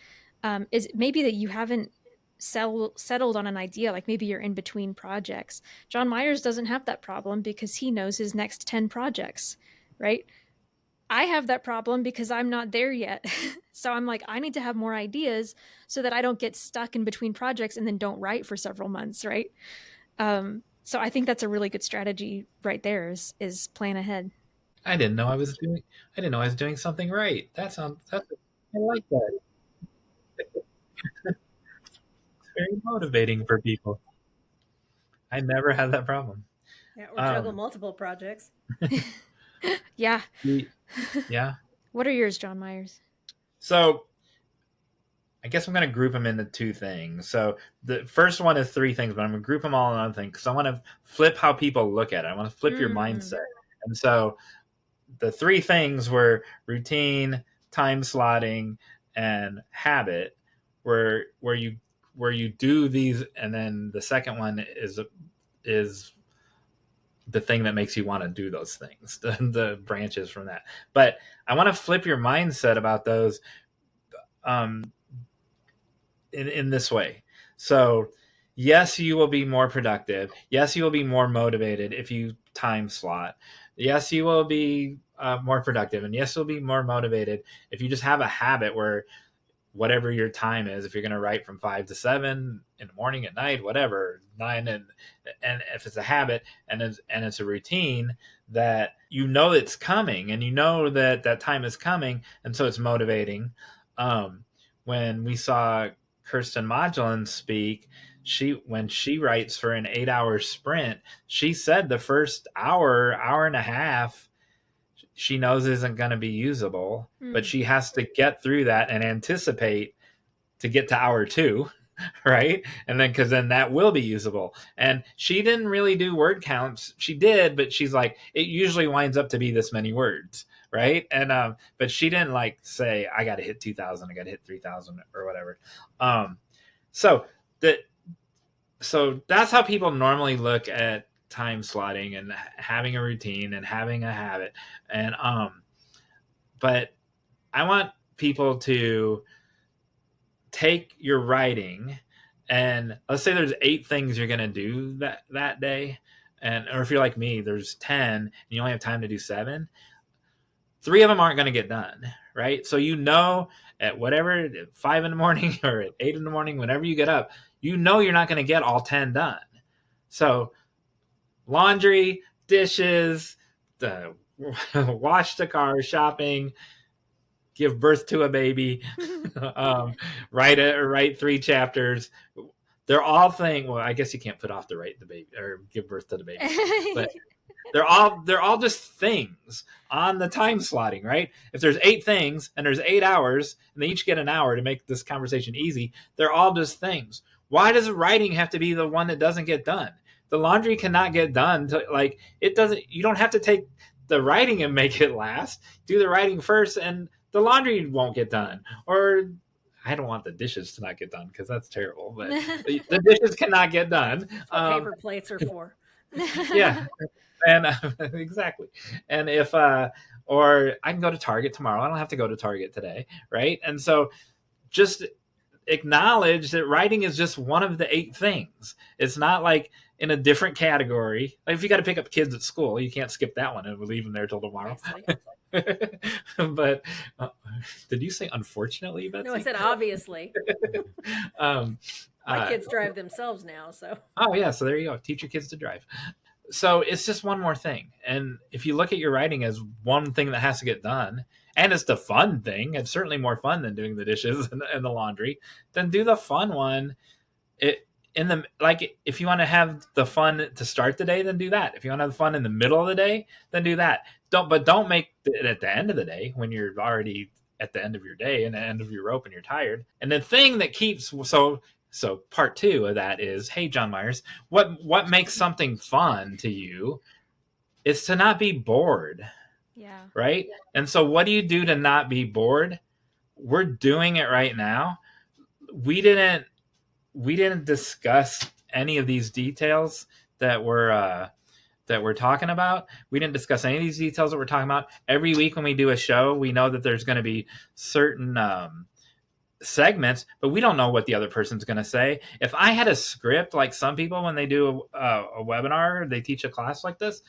Is maybe that you haven't settled on an idea, like maybe you're in between projects. Jon Meyers doesn't have that problem because he knows his next 10 projects, right? I have that problem because I'm not there yet. So I'm like, I need to have more ideas so that I don't get stuck in between projects and then don't write for several months, right? So I think that's a really good strategy right there is plan ahead. I didn't know I was doing something right. I like that. It's very motivating for people. I never had that problem. Yeah, or juggle multiple projects. Yeah. Yeah. What are yours, Jon Meyers? So I guess I'm going to group them into two things. So the first one is three things, but I'm going to group them all in one thing because I want to flip how people look at it. I want to flip your mindset. And so the three things were routine, time slotting, and habit, where you do these, and then the second one is the thing that makes you want to do those things, the branches from that. But I want to flip your mindset about those in this way. So yes, you will be more productive. Yes, you will be more motivated if you time slot. Yes, you will be more productive. And yes, you'll be more motivated if you just have a habit where whatever your time is, if you're going to write from 5 to 7 in the morning, at night, whatever, 9, and if it's a habit and it's a routine that it's coming, and that time is coming, and so it's motivating. When we saw Kirsten Modulin speak, when she writes for an 8-hour sprint, she said the first hour and a half she knows isn't going to be usable, but she has to get through that and anticipate to get to hour 2, right? And then because then that will be usable. And she didn't really do word counts. She did, but she's like, it usually winds up to be this many words, right? And but she didn't say, I got to hit 2,000, I got to hit 3,000 or whatever. So that's how people normally look at time slotting and having a routine and having a habit. And but I want people to take your writing, and let's say there's 8 things you're going to do that day, or if you're like me, there's 10 and you only have time to do 7. 3 of them aren't going to get done, right? So at whatever, 5 in the morning or at 8 in the morning, whenever you get up, you're not going to get all 10 done. So laundry, dishes, wash the car, shopping, give birth to a baby, write 3 chapters. They're all things. Well, I guess you can't put off to write the baby or give birth to the baby, but they're all just things on the time slotting, right? If there's 8 things and there's 8 hours and they each get an hour to make this conversation easy, they're all just things. Why does writing have to be the one that doesn't get done? The laundry cannot get done. It doesn't. You don't have to take the writing and make it last. Do the writing first, and the laundry won't get done. Or I don't want the dishes to not get done because that's terrible. But the dishes cannot get done. Paper plates are for. Yeah, and exactly. And if or I can go to Target tomorrow. I don't have to go to Target today, right? And so just acknowledge that writing is just one of the 8 things. It's not like in a different category. Like if you got to pick up kids at school, you can't skip that one and we'll leave them there till tomorrow. But did you say unfortunately, Betsy? No, I said obviously. My kids drive themselves now, so. Oh yeah, so there you go. Teach your kids to drive. So it's just one more thing. And if you look at your writing as one thing that has to get done, and it's the fun thing, it's certainly more fun than doing the dishes and the laundry, then do the fun one. If you want to have the fun to start the day, then do that. If you want to have fun in the middle of the day, then do that. Don't make it at the end of the day when you're already at the end of your day and the end of your rope and you're tired. And the thing that keeps so part 2 of that is, hey, Jon Meyers, what makes something fun to you is to not be bored. Yeah. Right? And so what do you do to not be bored? We're doing it right now. We didn't discuss any of these details that we're talking about. We didn't discuss any of these details that we're talking about. Every week when we do a show, we know that there's going to be certain segments, but we don't know what the other person's going to say. If I had a script, like some people when they do a webinar, they teach a class like this,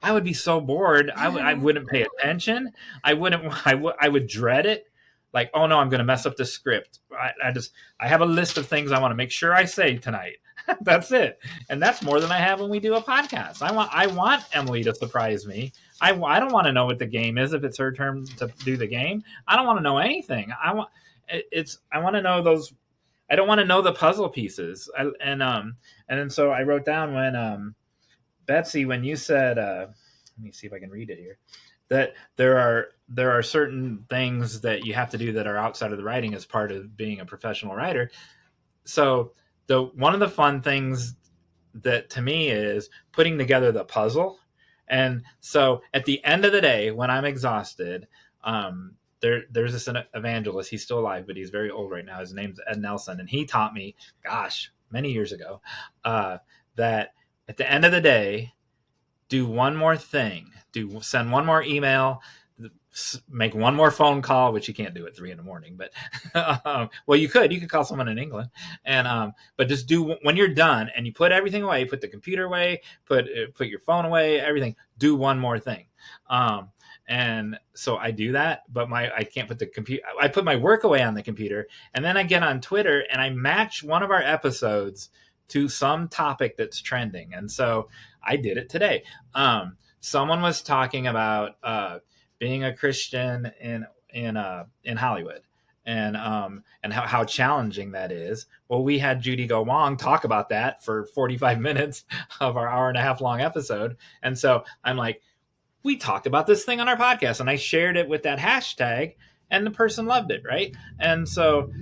I would be so bored. I wouldn't pay attention. I would dread it. Like, oh no, I'm going to mess up the script. I have a list of things I want to make sure I say tonight. That's it. And that's more than I have when we do a podcast. I want Emily to surprise me. I don't want to know what the game is if it's her turn to do the game. I don't want to know anything. I want to know those. I don't want to know the puzzle pieces. And then so I wrote down when Betsy, when you said, let me see if I can read it here, that there are certain things that you have to do that are outside of the writing as part of being a professional writer. So one of the fun things that to me is putting together the puzzle. And so at the end of the day, when I'm exhausted, there's this evangelist. He's still alive, but he's very old right now. His name's Ed Nelson. And he taught me, many years ago, that at the end of the day, do one more thing. Send one more email, make one more phone call, which you can't do at 3 a.m. But well, you could call someone in England, and but just do when you're done and you put everything away, put the computer away, put your phone away, everything. Do one more thing. And so I do that, but I can't put the computer. I put my work away on the computer, and then I get on Twitter and I match one of our episodes to some topic that's trending. And so I did it today. Someone was talking about being a Christian in Hollywood and how challenging that is. Well, we had Judy Go Wong talk about that for 45 minutes of our hour and a half long episode. And so I'm like, we talked about this thing on our podcast, and I shared it with that hashtag, and the person loved it. Right. And so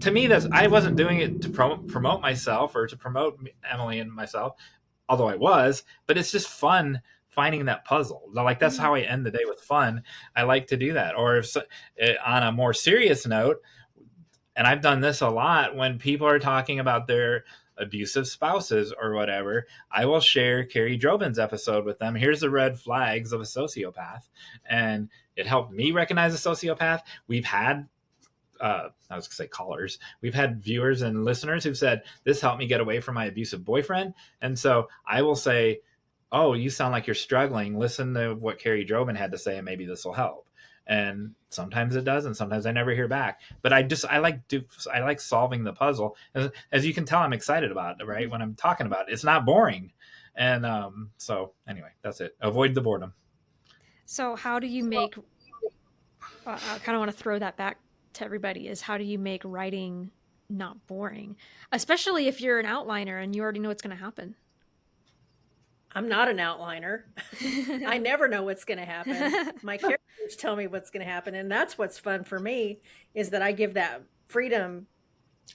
to me, I wasn't doing it to promote myself or to promote Emily and myself, although I was, but it's just fun finding that puzzle. Like that's how I end the day, with fun. I like to do that. Or if on a more serious note, and I've done this a lot, when people are talking about their abusive spouses or whatever, I will share Carrie Drobin's episode with them. Here's the red flags of a sociopath. And it helped me recognize a sociopath. We've had I was going to say callers. We've had viewers and listeners who've said, this helped me get away from my abusive boyfriend. And so I will say, oh, you sound like you're struggling. Listen to what Carrie Drobin had to say, and maybe this will help. And sometimes it does, and sometimes I never hear back. But I like solving the puzzle. As you can tell, I'm excited about it, right? When I'm talking about it, it's not boring. And so anyway, that's it. Avoid the boredom. So how do you make, I kind of want to throw that back to everybody, is how do you make writing not boring, especially if you're an outliner and you already know what's going to happen? I'm not an outliner. I never know what's going to happen. My characters tell me what's going to happen. And that's what's fun for me, is that I give that freedom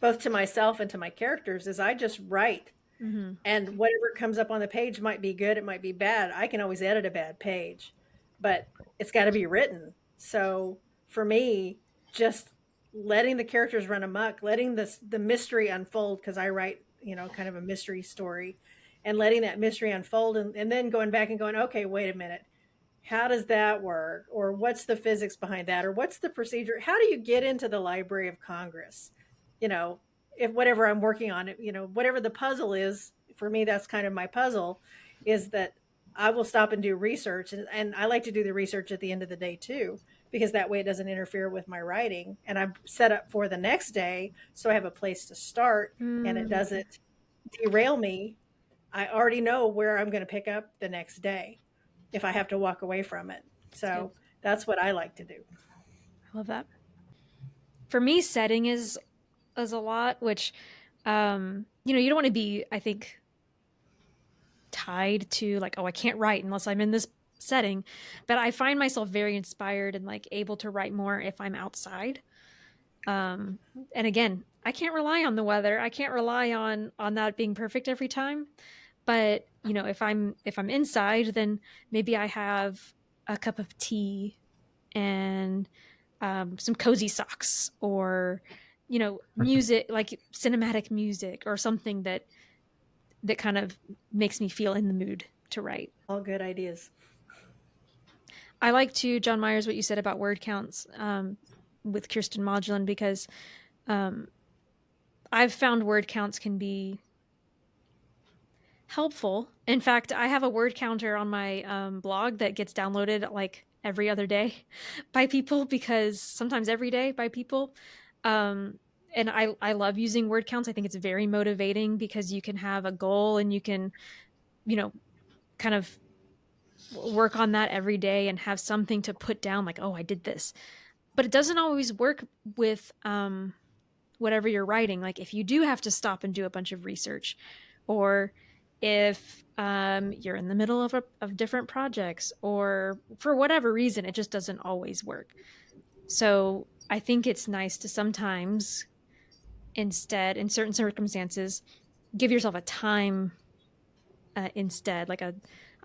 both to myself and to my characters, is I just write. Mm-hmm. And whatever comes up on the page might be good, it might be bad. I can always edit a bad page, but it's got to be written. So for me, just letting the characters run amok, letting the mystery unfold, because I write, kind of a mystery story, and letting that mystery unfold, and then going back and going, okay, wait a minute, how does that work? Or what's the physics behind that? Or what's the procedure? How do you get into the Library of Congress? you know, if whatever I'm working on, you know, whatever the puzzle is, for me, that's kind of my puzzle, is that I will stop and do research. And I like to do the research at the end of the day too, because that way it doesn't interfere with my writing. And I'm set up for the next day. So I have a place to start and it doesn't derail me. I already know where I'm going to pick up the next day if I have to walk away from it. So that's what I like to do. I love that. For me, setting is a lot, which, you know, you don't want to be, I think, tied to like, oh, I can't write unless I'm in this setting. But I find myself very inspired and like able to write more if I'm outside. And again, I can't rely on the weather. I can't rely on that being perfect every time. But, you know, if I'm inside, then maybe I have a cup of tea and some cozy socks, or, you know, music, like cinematic music or something that kind of makes me feel in the mood to write. All good ideas. I like to, Jon Meyers, what you said about word counts with Kirsten Modulin, because I've found word counts can be helpful. In fact, I have a word counter on my blog that gets downloaded like every other day by people, because sometimes every day by people. And I love using word counts. I think it's very motivating because you can have a goal and you can, you know, kind of work on that every day and have something to put down like, oh, I did this. But it doesn't always work with whatever you're writing. Like if you do have to stop and do a bunch of research, or if you're in the middle of different projects, or for whatever reason, it just doesn't always work. So I think it's nice to sometimes, instead, in certain circumstances, give yourself a time instead, like I'm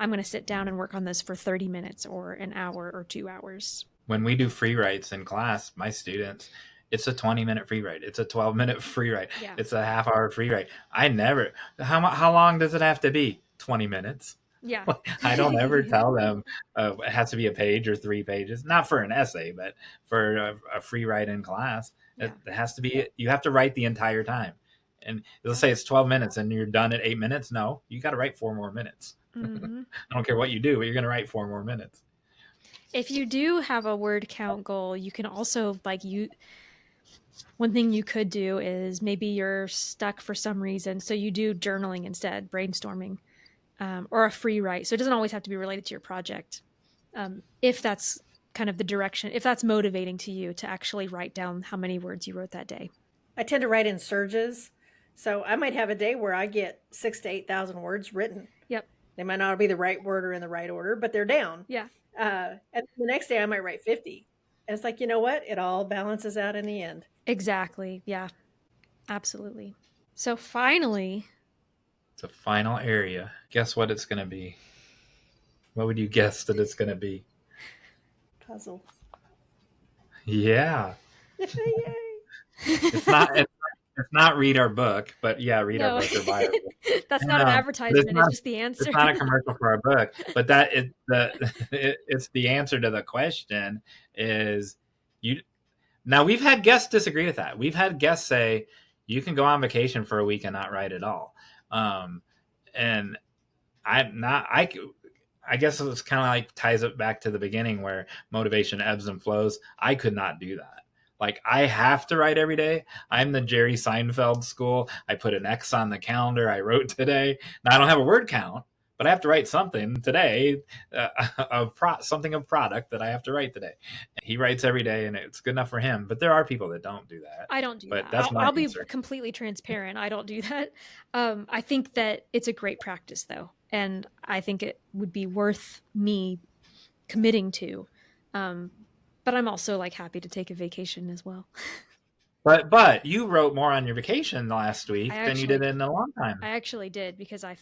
going to sit down and work on this for 30 minutes or an hour or 2 hours. When we do free writes in class, my students, it's a 20-minute free write. It's a 12-minute free write. Yeah. It's a half-hour free write. I never, how long does it have to be? 20 minutes. Yeah. I don't ever tell them it has to be a page or 3 pages. Not for an essay, but for a free write in class. Yeah. It has to be, you have to write the entire time. And let's say it's 12 minutes and you're done at 8 minutes. No, you got to write 4 more minutes. Mm-hmm. I don't care what you do, but you're going to write 4 more minutes. If you do have a word count goal, you can also one thing you could do is maybe you're stuck for some reason. So you do journaling instead, brainstorming, or a free write. So it doesn't always have to be related to your project. If that's kind of the direction, if that's motivating to you to actually write down how many words you wrote that day. I tend to write in surges. So I might have a day where I get 6,000 to 8,000 words written. Yep. They might not be the right word or in the right order, but they're down. Yeah. And the next day I might write 50. And it's like, you know what? It all balances out in the end. Exactly. Yeah, absolutely. So finally, it's a final area. Guess what it's going to be? What would you guess that it's going to be? Puzzle. Yeah. Yay. It's not read our book, but yeah, read our book or buy our book. That's not an advertisement. It's just the answer. It's not a commercial for our book, but it's the answer to the question is you. Now we've had guests disagree with that. We've had guests say you can go on vacation for a week and not write at all. And I guess it's kind of like ties it back to the beginning where motivation ebbs and flows. I could not do that. Like I have to write every day. I'm the Jerry Seinfeld school. I put an X on the calendar. I wrote today. Now I don't have a word count, but I have to write something today, something of product that I have to write today. He writes every day, and it's good enough for him. But there are people that don't do that. I don't do but that. That's I'll be completely transparent. I don't do that. I think that it's a great practice, though, and I think it would be worth me committing to. But I'm also like happy to take a vacation as well. But you wrote more on your vacation last week than you did in a long time. I actually did because I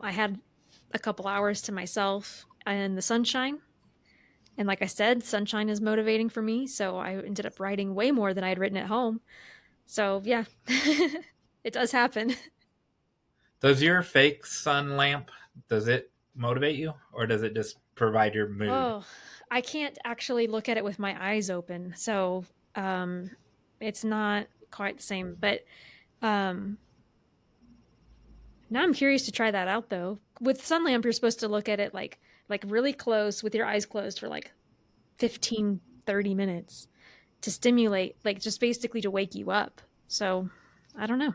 had a couple hours to myself in the sunshine. And like I said, sunshine is motivating for me. So I ended up writing way more than I had written at home. So yeah, it does happen. Does your fake sun lamp, does it motivate you or does it just provide your mood? Oh, I can't actually look at it with my eyes open. So it's not quite the same. But now I'm curious to try that out though. With Sunlamp, you're supposed to look at it like really close with your eyes closed for like 15, 30 minutes to stimulate, like just basically to wake you up. So I don't know.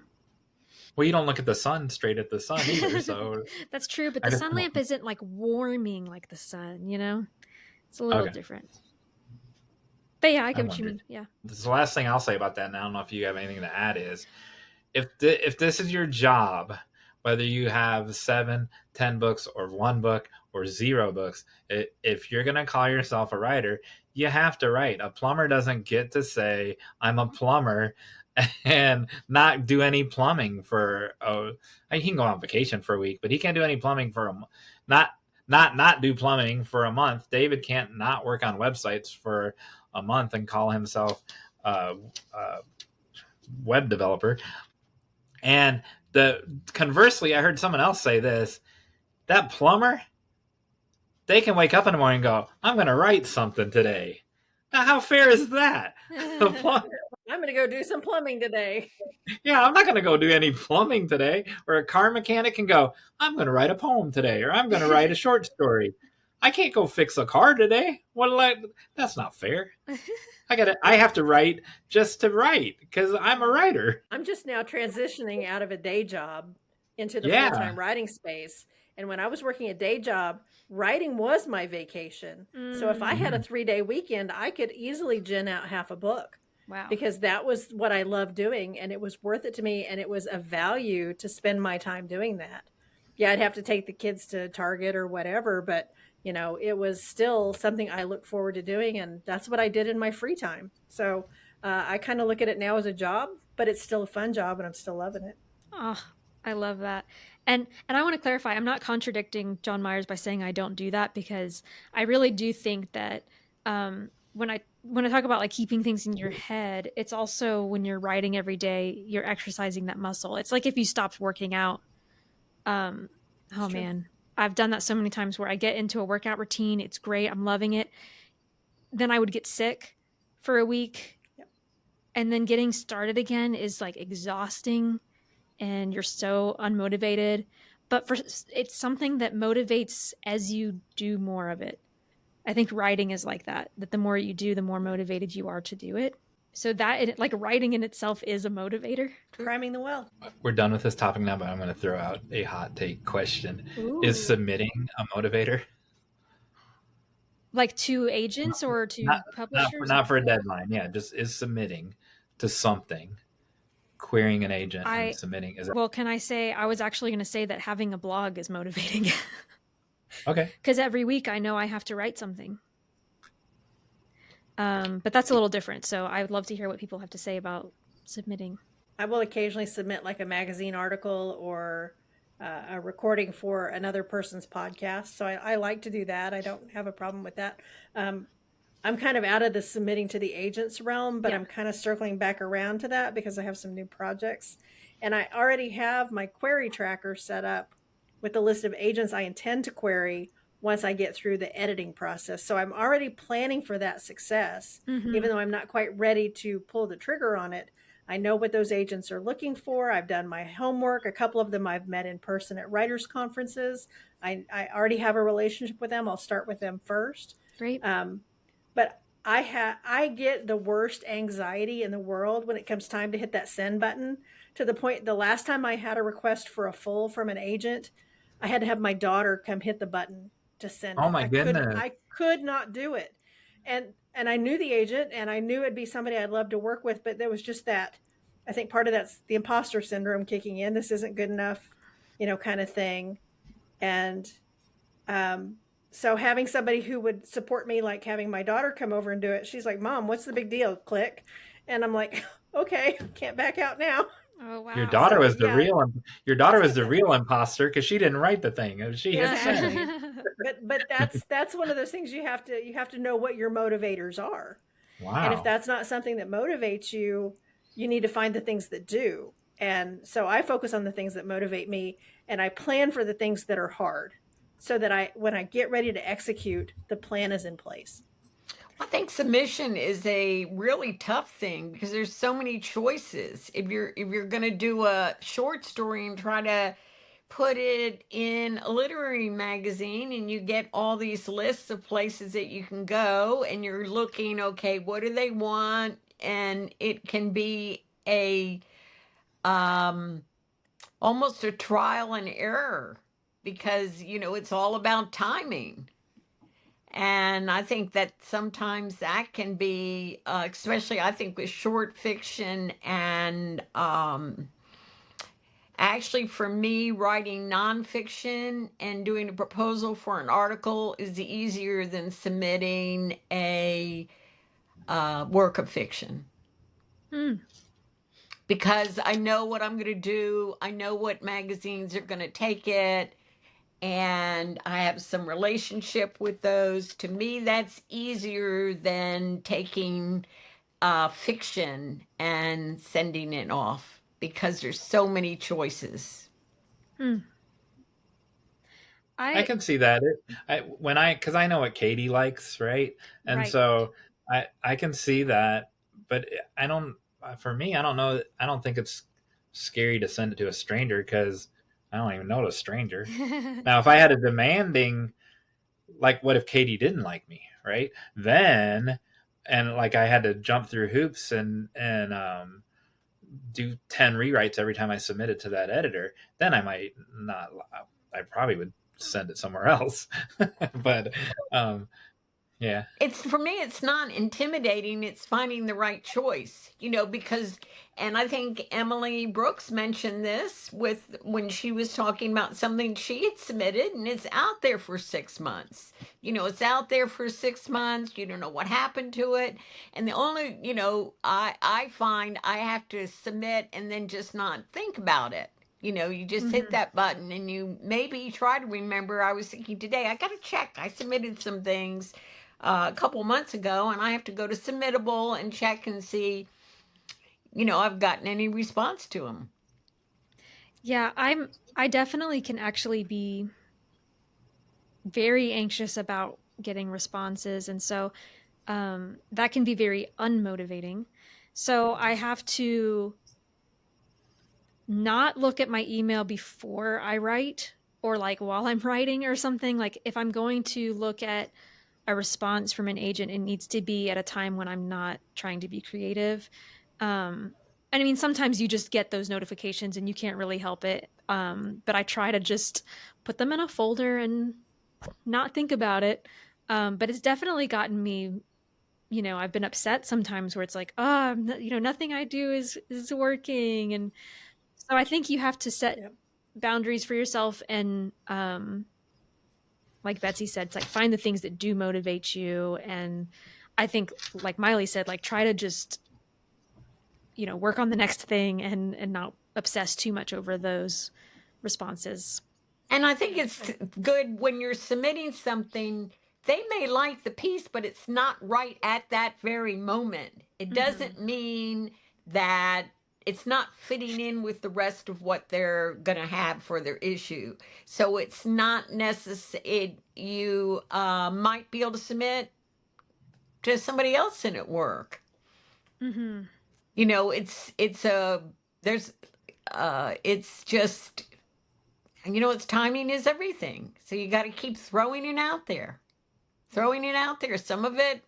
Well, you don't look at the sun straight at the sun either, so That's true, but I the just sun lamp isn't like warming like the sun, you know? It's a little Okay. different. But yeah, I get I what you wondered. mean. Yeah. The last thing I'll say about that, and I don't know if you have anything to add, is if this is your job, whether you have 7, 10 books or 1 book or 0 books, if you're going to call yourself a writer, you have to write. A plumber doesn't get to say, I'm a plumber, and not do any plumbing for, he can go on vacation for a week, but he can't do any plumbing for not do plumbing for a month. David can't not work on websites for a month and call himself a web developer. And conversely, I heard someone else say this: that plumber, they can wake up in the morning and go, I'm going to write something today. Now, how fair is that? I'm going to go do some plumbing today. Yeah, I'm not going to go do any plumbing today. Or a car mechanic can go, I'm going to write a poem today, or I'm going to write a short story. I can't go fix a car today. That's not fair. I have to write just to write because I'm a writer. I'm just now transitioning out of a day job into the Yeah. full-time writing space. And when I was working a day job, writing was my vacation. So if I had a 3-day weekend, I could easily gin out half a book. Wow. Because that was what I loved doing, and it was worth it to me, and it was a value to spend my time doing that. Yeah, I'd have to take the kids to Target or whatever, but you know, it was still something I look forward to doing, and that's what I did in my free time. So I kind of look at it now as a job, but it's still a fun job, and I'm still loving it. Oh, I love that. And I want to clarify, I'm not contradicting Jon Meyers by saying I don't do that, because I really do think that when I talk about like keeping things in your head, it's also when you're writing every day, you're exercising that muscle. It's like if you stopped working out. Man, I've done that so many times where I get into a workout routine. It's great. I'm loving it. Then I would get sick for a week. Yep. And then getting started again is like exhausting, and you're so unmotivated. But it's something that motivates as you do more of it. I think writing is like that the more you do, the more motivated you are to do it. So that, like, writing in itself is a motivator. Priming the well. We're done with this topic now, but I'm going to throw out a hot take question. Ooh. Is submitting a motivator? Like to agents or to publishers? Not for a deadline. Yeah, just is submitting to something, querying an agent and submitting. Well, can I say, I was actually going to say that having a blog is motivating. Okay. Because every week I know I have to write something. But that's a little different. So I would love to hear what people have to say about submitting. I will occasionally submit like a magazine article or a recording for another person's podcast. So I like to do that. I don't have a problem with that. I'm kind of out of the submitting to the agents realm, but I'm kind of circling back around to that because I have some new projects. And I already have my query tracker set up with the list of agents I intend to query once I get through the editing process. So I'm already planning for that success, even though I'm not quite ready to pull the trigger on it. I know what those agents are looking for. I've done my homework. A couple of them I've met in person at writers' conferences. I already have a relationship with them. I'll start with them first. Great. But I get the worst anxiety in the world when it comes time to hit that send button, to the point the last time I had a request for a full from an agent, I had to have my daughter come hit the button to send it. Oh my goodness. I could not do it. And I knew the agent, and I knew it'd be somebody I'd love to work with, but there was just that, I think part of that's the imposter syndrome kicking in. This isn't good enough, kind of thing. And so having somebody who would support me, like having my daughter come over and do it, she's like, Mom, what's the big deal? Click. And I'm like, okay, can't back out now. Oh, wow. Your daughter was the real imposter because she didn't write the thing. She hit send. But that's one of those things you have to know what your motivators are. Wow. And if that's not something that motivates you, you need to find the things that do. And so I focus on the things that motivate me, and I plan for the things that are hard, so that when I get ready to execute, the plan is in place. I think submission is a really tough thing because there's so many choices. If you're going to do a short story and try to put it in a literary magazine and you get all these lists of places that you can go and you're looking, okay, what do they want? And it can be a almost a trial and error because it's all about timing. And I think that sometimes that can be, especially I think with short fiction and actually for me, writing nonfiction and doing a proposal for an article is easier than submitting a work of fiction. Because I know what I'm going to do. I know what magazines are going to take it. And I have some relationship with those. To me, that's easier than taking fiction and sending it off because there's so many choices. I can see that. Because I know what Katie likes, right? And Right. so I can see that, but I don't. For me, I don't know. I don't think it's scary to send it to a stranger because I don't even know the stranger. Now, if I had a demanding, like, what if Katie didn't like me, right? Then, and like I had to jump through hoops and do 10 rewrites every time I submitted to that editor, then I might not. I probably would send it somewhere else. But yeah, For me, it's not intimidating. It's finding the right choice, because, and I think Emily Brooks mentioned this when she was talking about something she had submitted and it's out there for 6 months. It's out there for 6 months. You don't know what happened to it. And the only, I find I have to submit and then just not think about it. You just hit that button and you maybe try to remember. I was thinking today, I got to check. I submitted some things a couple months ago, and I have to go to Submittable and check and see, I've gotten any response to them. Yeah, I definitely can actually be very anxious about getting responses, and so that can be very unmotivating. So I have to not look at my email before I write or like while I'm writing or something. Like if I'm going to look at a response from an agent, it needs to be at a time when I'm not trying to be creative. And I mean, sometimes you just get those notifications and you can't really help it. But I try to just put them in a folder and not think about it. But it's definitely gotten me, I've been upset sometimes where it's like, oh, nothing I do is working. And so I think you have to set boundaries for yourself and, like Betsey said, it's like find the things that do motivate you. And I think, like Mily said, like try to just, work on the next thing and not obsess too much over those responses. And I think it's good when you're submitting something, they may like the piece, but it's not right at that very moment. It doesn't mean that it's not fitting in with the rest of what they're going to have for their issue. So it's not necessary. You might be able to submit to somebody else in at work. It's just, it's timing is everything. So you got to keep throwing it out there. Some of it,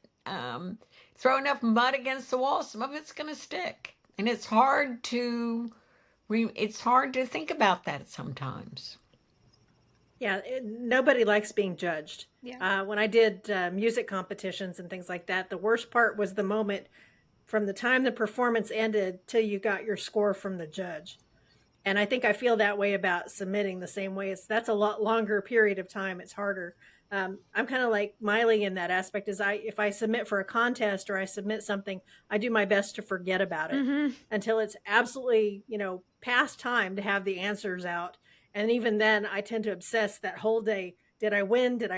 throw enough mud against the wall, some of it's going to stick. And it's hard to think about that sometimes. Yeah, nobody likes being judged. Yeah. When I did music competitions and things like that, the worst part was the moment from the time the performance ended till you got your score from the judge. And I think I feel that way about submitting the same way. That's a lot longer period of time. It's harder. I'm kind of like Mily in that aspect. If I submit for a contest or I submit something, I do my best to forget about it until it's absolutely, past time to have the answers out. And even then, I tend to obsess that whole day. Did I win? Did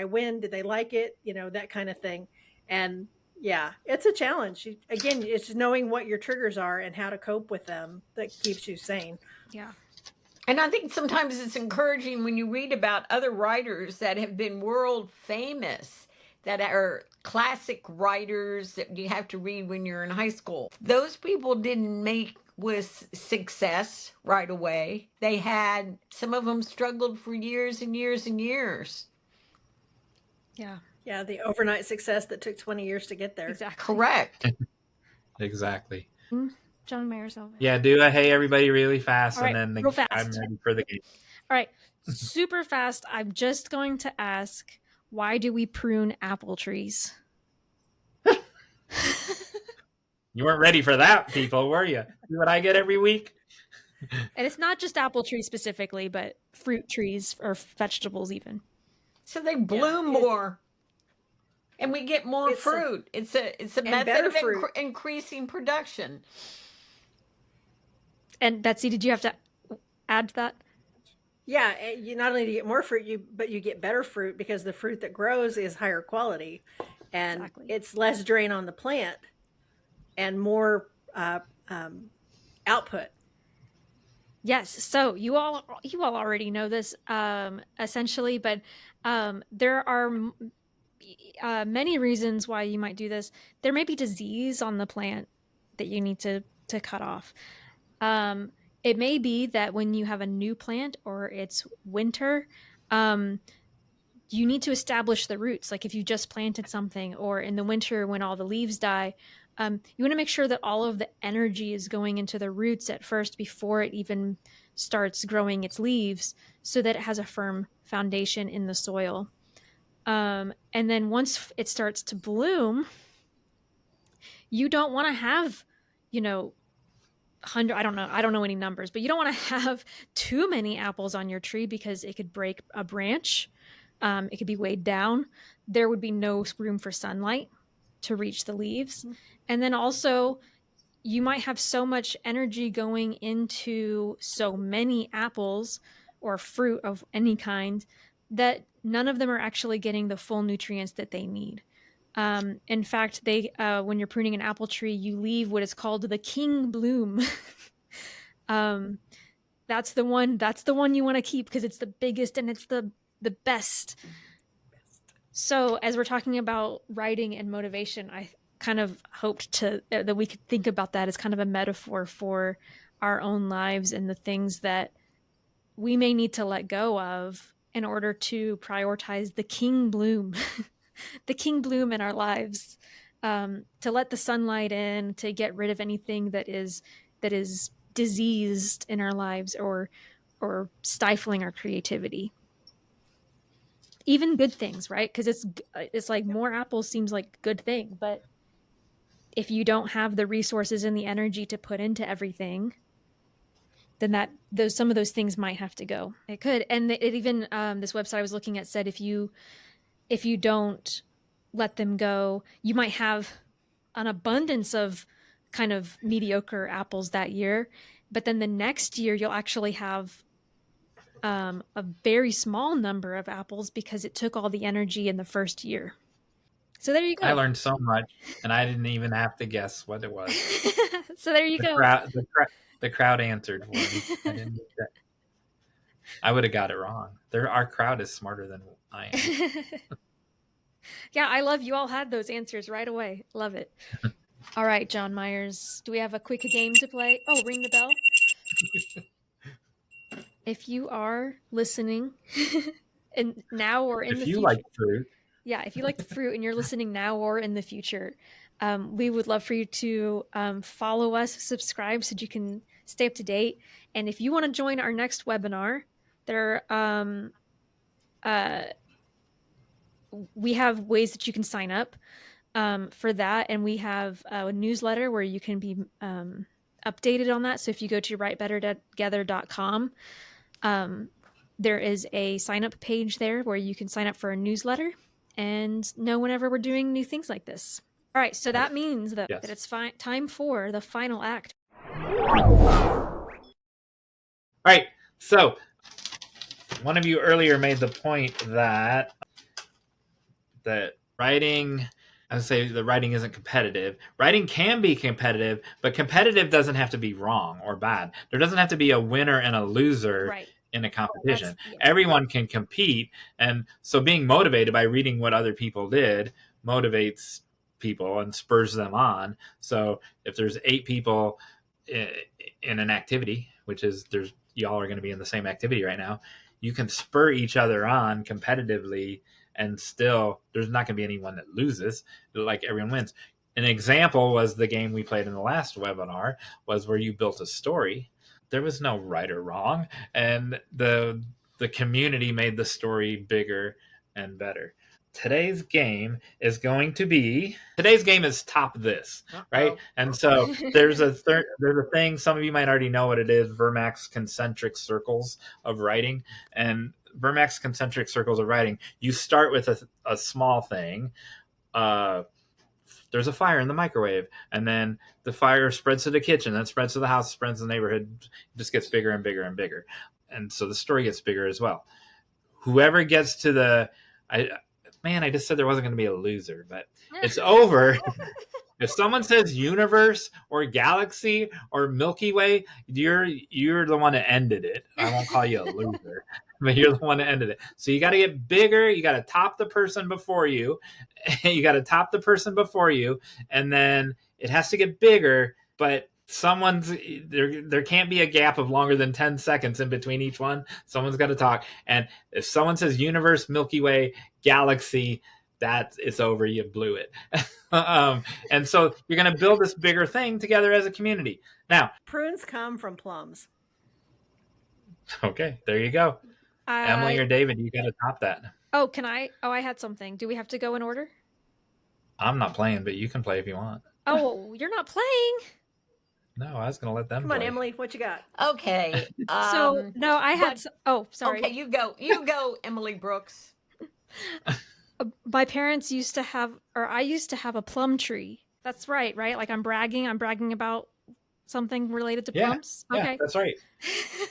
they like it? That kind of thing. And yeah, it's a challenge. Again, it's knowing what your triggers are and how to cope with them that keeps you sane. Yeah. And I think sometimes it's encouraging when you read about other writers that have been world famous that are classic writers that you have to read when you're in high school. Those people didn't make with success right away. They had, some of them struggled for years and years and years. Yeah, Yeah, the overnight success that took 20 years to get there. exactly. Correct. Exactly. John Meyers over. Yeah, do a hey everybody really fast, All right, and then real fast. I'm ready for the game. All right, super fast. I'm just going to ask, why do we prune apple trees? You weren't ready for that, people, were you? See what I get every week? And it's not just apple trees specifically, but fruit trees or vegetables even. So they bloom more. And we get more fruit. It's a method of increasing production. And Betsey, did you have to add to that? Yeah, you not only do you get more fruit, but you get better fruit because the fruit that grows is higher quality, and it's less drain on the plant and more output. Yes. So you all already know this essentially, but there are many reasons why you might do this. There may be disease on the plant that you need to cut off. It may be that when you have a new plant or it's winter, you need to establish the roots. Like if you just planted something, or in the winter when all the leaves die, you want to make sure that all of the energy is going into the roots at first before it even starts growing its leaves, so that it has a firm foundation in the soil. And then once it starts to bloom, you don't want to have, 100, I don't know any numbers, but you don't want to have too many apples on your tree because it could break a branch. It could be weighed down. There would be no room for sunlight to reach the leaves. And then also you might have so much energy going into so many apples or fruit of any kind that none of them are actually getting the full nutrients that they need. In fact, when you're pruning an apple tree, you leave what is called the king bloom. That's the one you want to keep because it's the biggest and it's the best. So as we're talking about writing and motivation, I kind of hoped that we could think about that as kind of a metaphor for our own lives and the things that we may need to let go of in order to prioritize the king bloom. The king bloom in our lives, to let the sunlight in, to get rid of anything that is diseased in our lives or stifling our creativity. Even good things, right? Because it's like more apples seems like a good thing, but if you don't have the resources and the energy to put into everything, then some of those things might have to go. It could, and it even this website I was looking at said if you don't let them go, you might have an abundance of kind of mediocre apples that year, but then the next year you'll actually have a very small number of apples because it took all the energy in the first year. So there you go. I learned so much, and I didn't even have to guess what it was. So there you go. The crowd answered for me. I didn't need that. I would have got it wrong. Our crowd is smarter than I am. Yeah, I love you all had those answers right away. Love it. All right, Jon Meyers, do we have a quick game to play? Oh, ring the bell. If you are listening and now or in the future. If you like fruit. Yeah, if you like the fruit and you're listening now or in the future, we would love for you to follow us, subscribe so that you can stay up to date. And if you want to join our next webinar, we have ways that you can sign up for that. And we have a newsletter where you can be updated on that. So if you go to writebettertogether.com, there is a sign up page there where you can sign up for a newsletter and know whenever we're doing new things like this. All right. So that means that it's time for the final act. All right. So one of you earlier made the point that writing, I would say the writing isn't competitive. Writing can be competitive, but competitive doesn't have to be wrong or bad. There doesn't have to be a winner and a loser in a competition. yeah. Everyone can compete. And so being motivated by reading what other people did motivates people and spurs them on. So if there's 8 people in an activity, which is y'all are going to be in the same activity right now, you can spur each other on competitively, and still there's not going to be anyone that loses. Like everyone wins. An example was the game we played in the last webinar, was where you built a story. There was no right or wrong, and the community made the story bigger and better. Today's game is top this, right? Uh-oh. And so there's a thing, some of you might already know what it is, Vermax concentric circles of writing. And Vermax concentric circles of writing, you start with a small thing. There's a fire in the microwave, and then the fire spreads to the kitchen, then spreads to the house, spreads to the neighborhood, it just gets bigger and bigger and bigger. And so the story gets bigger as well. Whoever gets to I just said there wasn't going to be a loser, but it's over. If someone says universe or galaxy or Milky Way, you're the one that ended it. I won't call you a loser, but you're the one that ended it. So you got to get bigger. You got to top the person before you. And then it has to get bigger, but there can't be a gap of longer than 10 seconds in between each one. Someone's got to talk. And if someone says universe, Milky Way, galaxy, it's over. You blew it. And so you're going to build this bigger thing together as a community. Now, Prunes come from plums. Okay, there you go. Emily or David, you got to top that. Oh, can I? Oh, I had something. Do we have to go in order? I'm not playing, but you can play if you want. Oh, you're not playing? No, I was going to let them Come play. on, Emily, what you got? Okay. So no, I had. Sorry. Okay, you go, Emily Brooks. My parents used to have, or I used to have a plum tree. That's right? Like I'm bragging about something related to plums. Yeah, okay, that's right.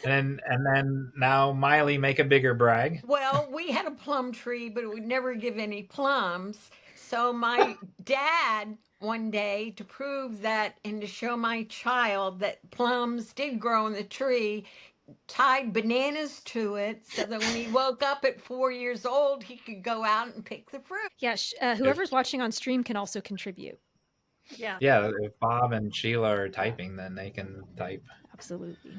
and then now Mily, make a bigger brag. Well, we had a plum tree, but it would never give any plums. So my dad, one day, to prove that and to show my child that plums did grow in the tree, tied bananas to it so that when he woke up at 4 years old, he could go out and pick the fruit. Yeah, whoever's watching on stream can also contribute. Yeah. Yeah, if Bob and Sheila are typing, then they can type. Absolutely.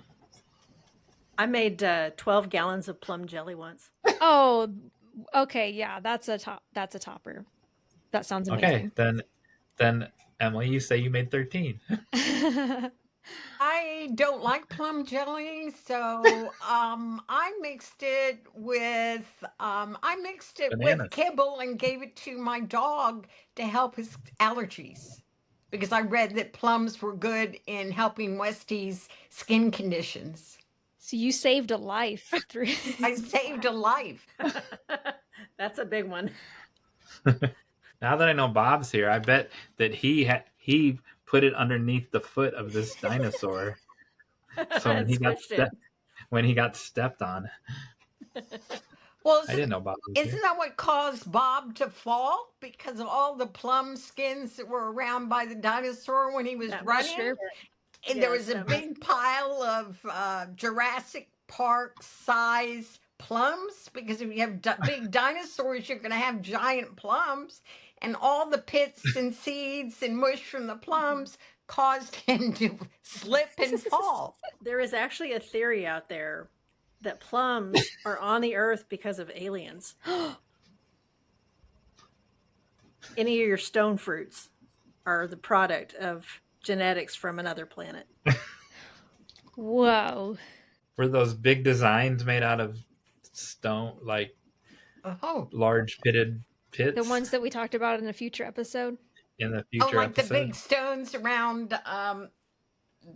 I made 12 gallons of plum jelly once. Oh, okay. Yeah, that's a topper. That sounds amazing. Okay, then Emily, you say you made 13. I don't like plum jelly, so I mixed it with Bananas. kibble and gave it to my dog to help his allergies, because I read that plums were good in helping Westie's skin conditions. So you saved a life through. I saved a life. That's a big one. Now that I know Bob's here, I bet that he put it underneath the foot of this dinosaur. So when he got stepped on. Well, I didn't know Bob was isn't here. that what caused Bob to fall? Because of all the plum skins that were around by the dinosaur when he was running? Sure. And there was a big pile of Jurassic Park size plums, because if you have big dinosaurs, you're going to have giant plums. And all the pits and seeds and mush from the plums caused him to slip and fall. There is actually a theory out there that plums are on the earth because of aliens. Any of your stone fruits are the product of genetics from another planet. Whoa. Were those big designs made out of stone, like large pitted pits? The ones that we talked about in a future episode? In the future like episode? the big stones around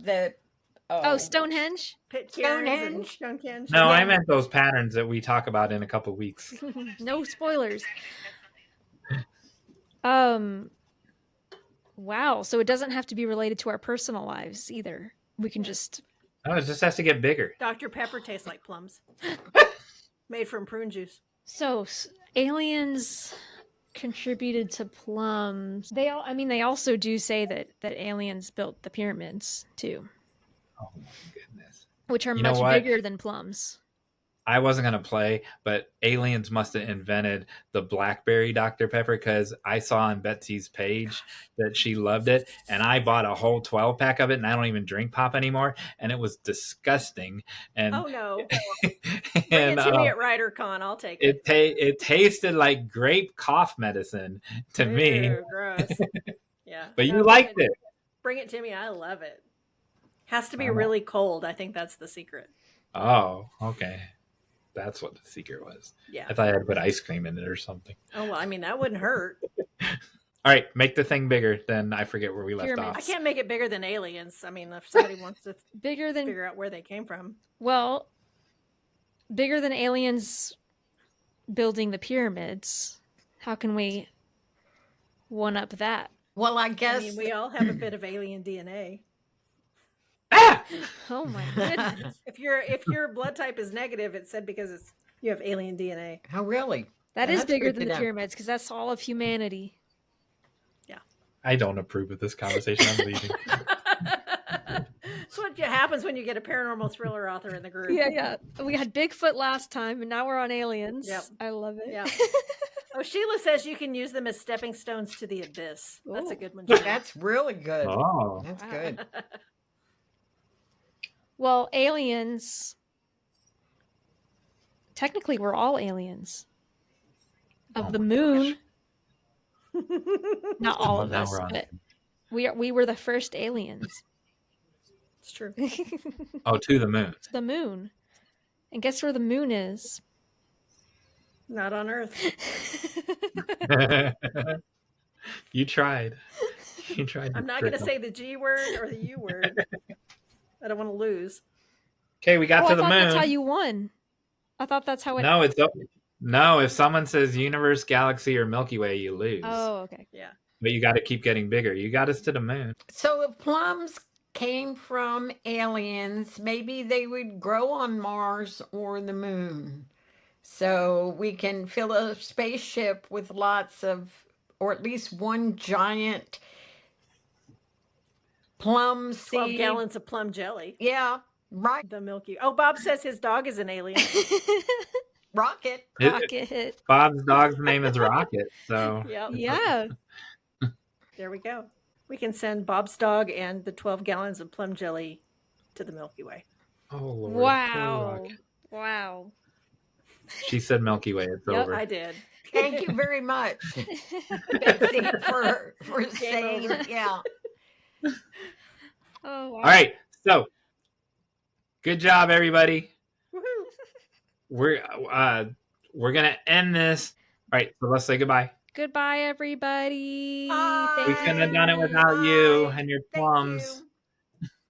the... Stonehenge? Stonehenge. No, I meant those patterns that we talk about in a couple weeks. No spoilers. Wow. So it doesn't have to be related to our personal lives either. We can just... No, it just has to get bigger. Dr. Pepper tastes like plums. Made from prune juice. So aliens contributed to plums. They also do say that aliens built the pyramids too. Oh my goodness. Which are You know much what? bigger than plums. I wasn't going to play, but aliens must have invented the blackberry Dr. Pepper, because I saw on Betsy's page that she loved it, and I bought a whole 12-pack of it, and I don't even drink pop anymore, and it was disgusting. And Oh no! Bring and it to me at WriterCon. I'll take it. it tasted like grape cough medicine to me. Ew, gross. Yeah. But No, you liked it. Bring it to me. I love it. Has to be Oh. really cold. I think that's the secret. Oh, okay. That's what the secret was. Yeah. I thought I had put ice cream in it or something. Oh well, I mean that wouldn't hurt. All right, make the thing bigger. Then I forget where we left Pyramids. off. I can't make it bigger than aliens. I mean, if somebody wants to Bigger than figure out where they came from. well, bigger than aliens building the pyramids. How can we one up that? Well, I I guess mean, we all have a bit of alien DNA. Ah! Oh my goodness. If your blood type is negative, it's said because you have alien DNA. oh really? That is That's bigger good than to the know. pyramids because that's all of humanity. I don't approve of this conversation. I'm leaving. That's what happens when you get a paranormal thriller author in the group. Yeah. We had Bigfoot last time, and now we're on aliens. Yep. I love it. Yeah. Oh, Sheila says you can use them as stepping stones to the abyss. That's a Ooh. good one. That's really good. Oh, That's Wow. good. Well, aliens. Technically, we're all aliens of Oh the my moon. Not all of Now us, we're on. but we were the first aliens. It's true. Oh, to the moon. It's the moon. And guess where the moon is? Not on Earth. You tried. You tried. I'm not going to say the G word or the U word. I don't want to lose. Okay, we got Oh, to I the thought moon. that's how you won. I thought that's how it. No, it's no. If someone says universe, galaxy, or Milky Way, you lose. Oh, okay. Yeah. But you got to keep getting bigger. You got us to the moon. So if plums came from aliens, maybe they would grow on Mars or the moon. So we can fill a spaceship with lots of, or at least one giant plum 12 seed. gallons of plum jelly. Yeah, right. The Milky. Oh, Bob says his dog is an alien. Rocket. Rocket. Bob's dog's name is Rocket. So Yep. Yeah. There we go. We can send Bob's dog and the 12 gallons of plum jelly to the Milky Way. oh Lord, Wow. poor Rocket. Wow. She said Milky Way. It's Yep, over. I did. Thank you very much, Betsy, for Game saying, over. yeah. Oh, wow. All right. So good job, everybody. Woohoo. We're gonna end this. All right. So let's say goodbye. Goodbye, everybody. Bye. We couldn't have done it without you Bye. and your Thank plums. you.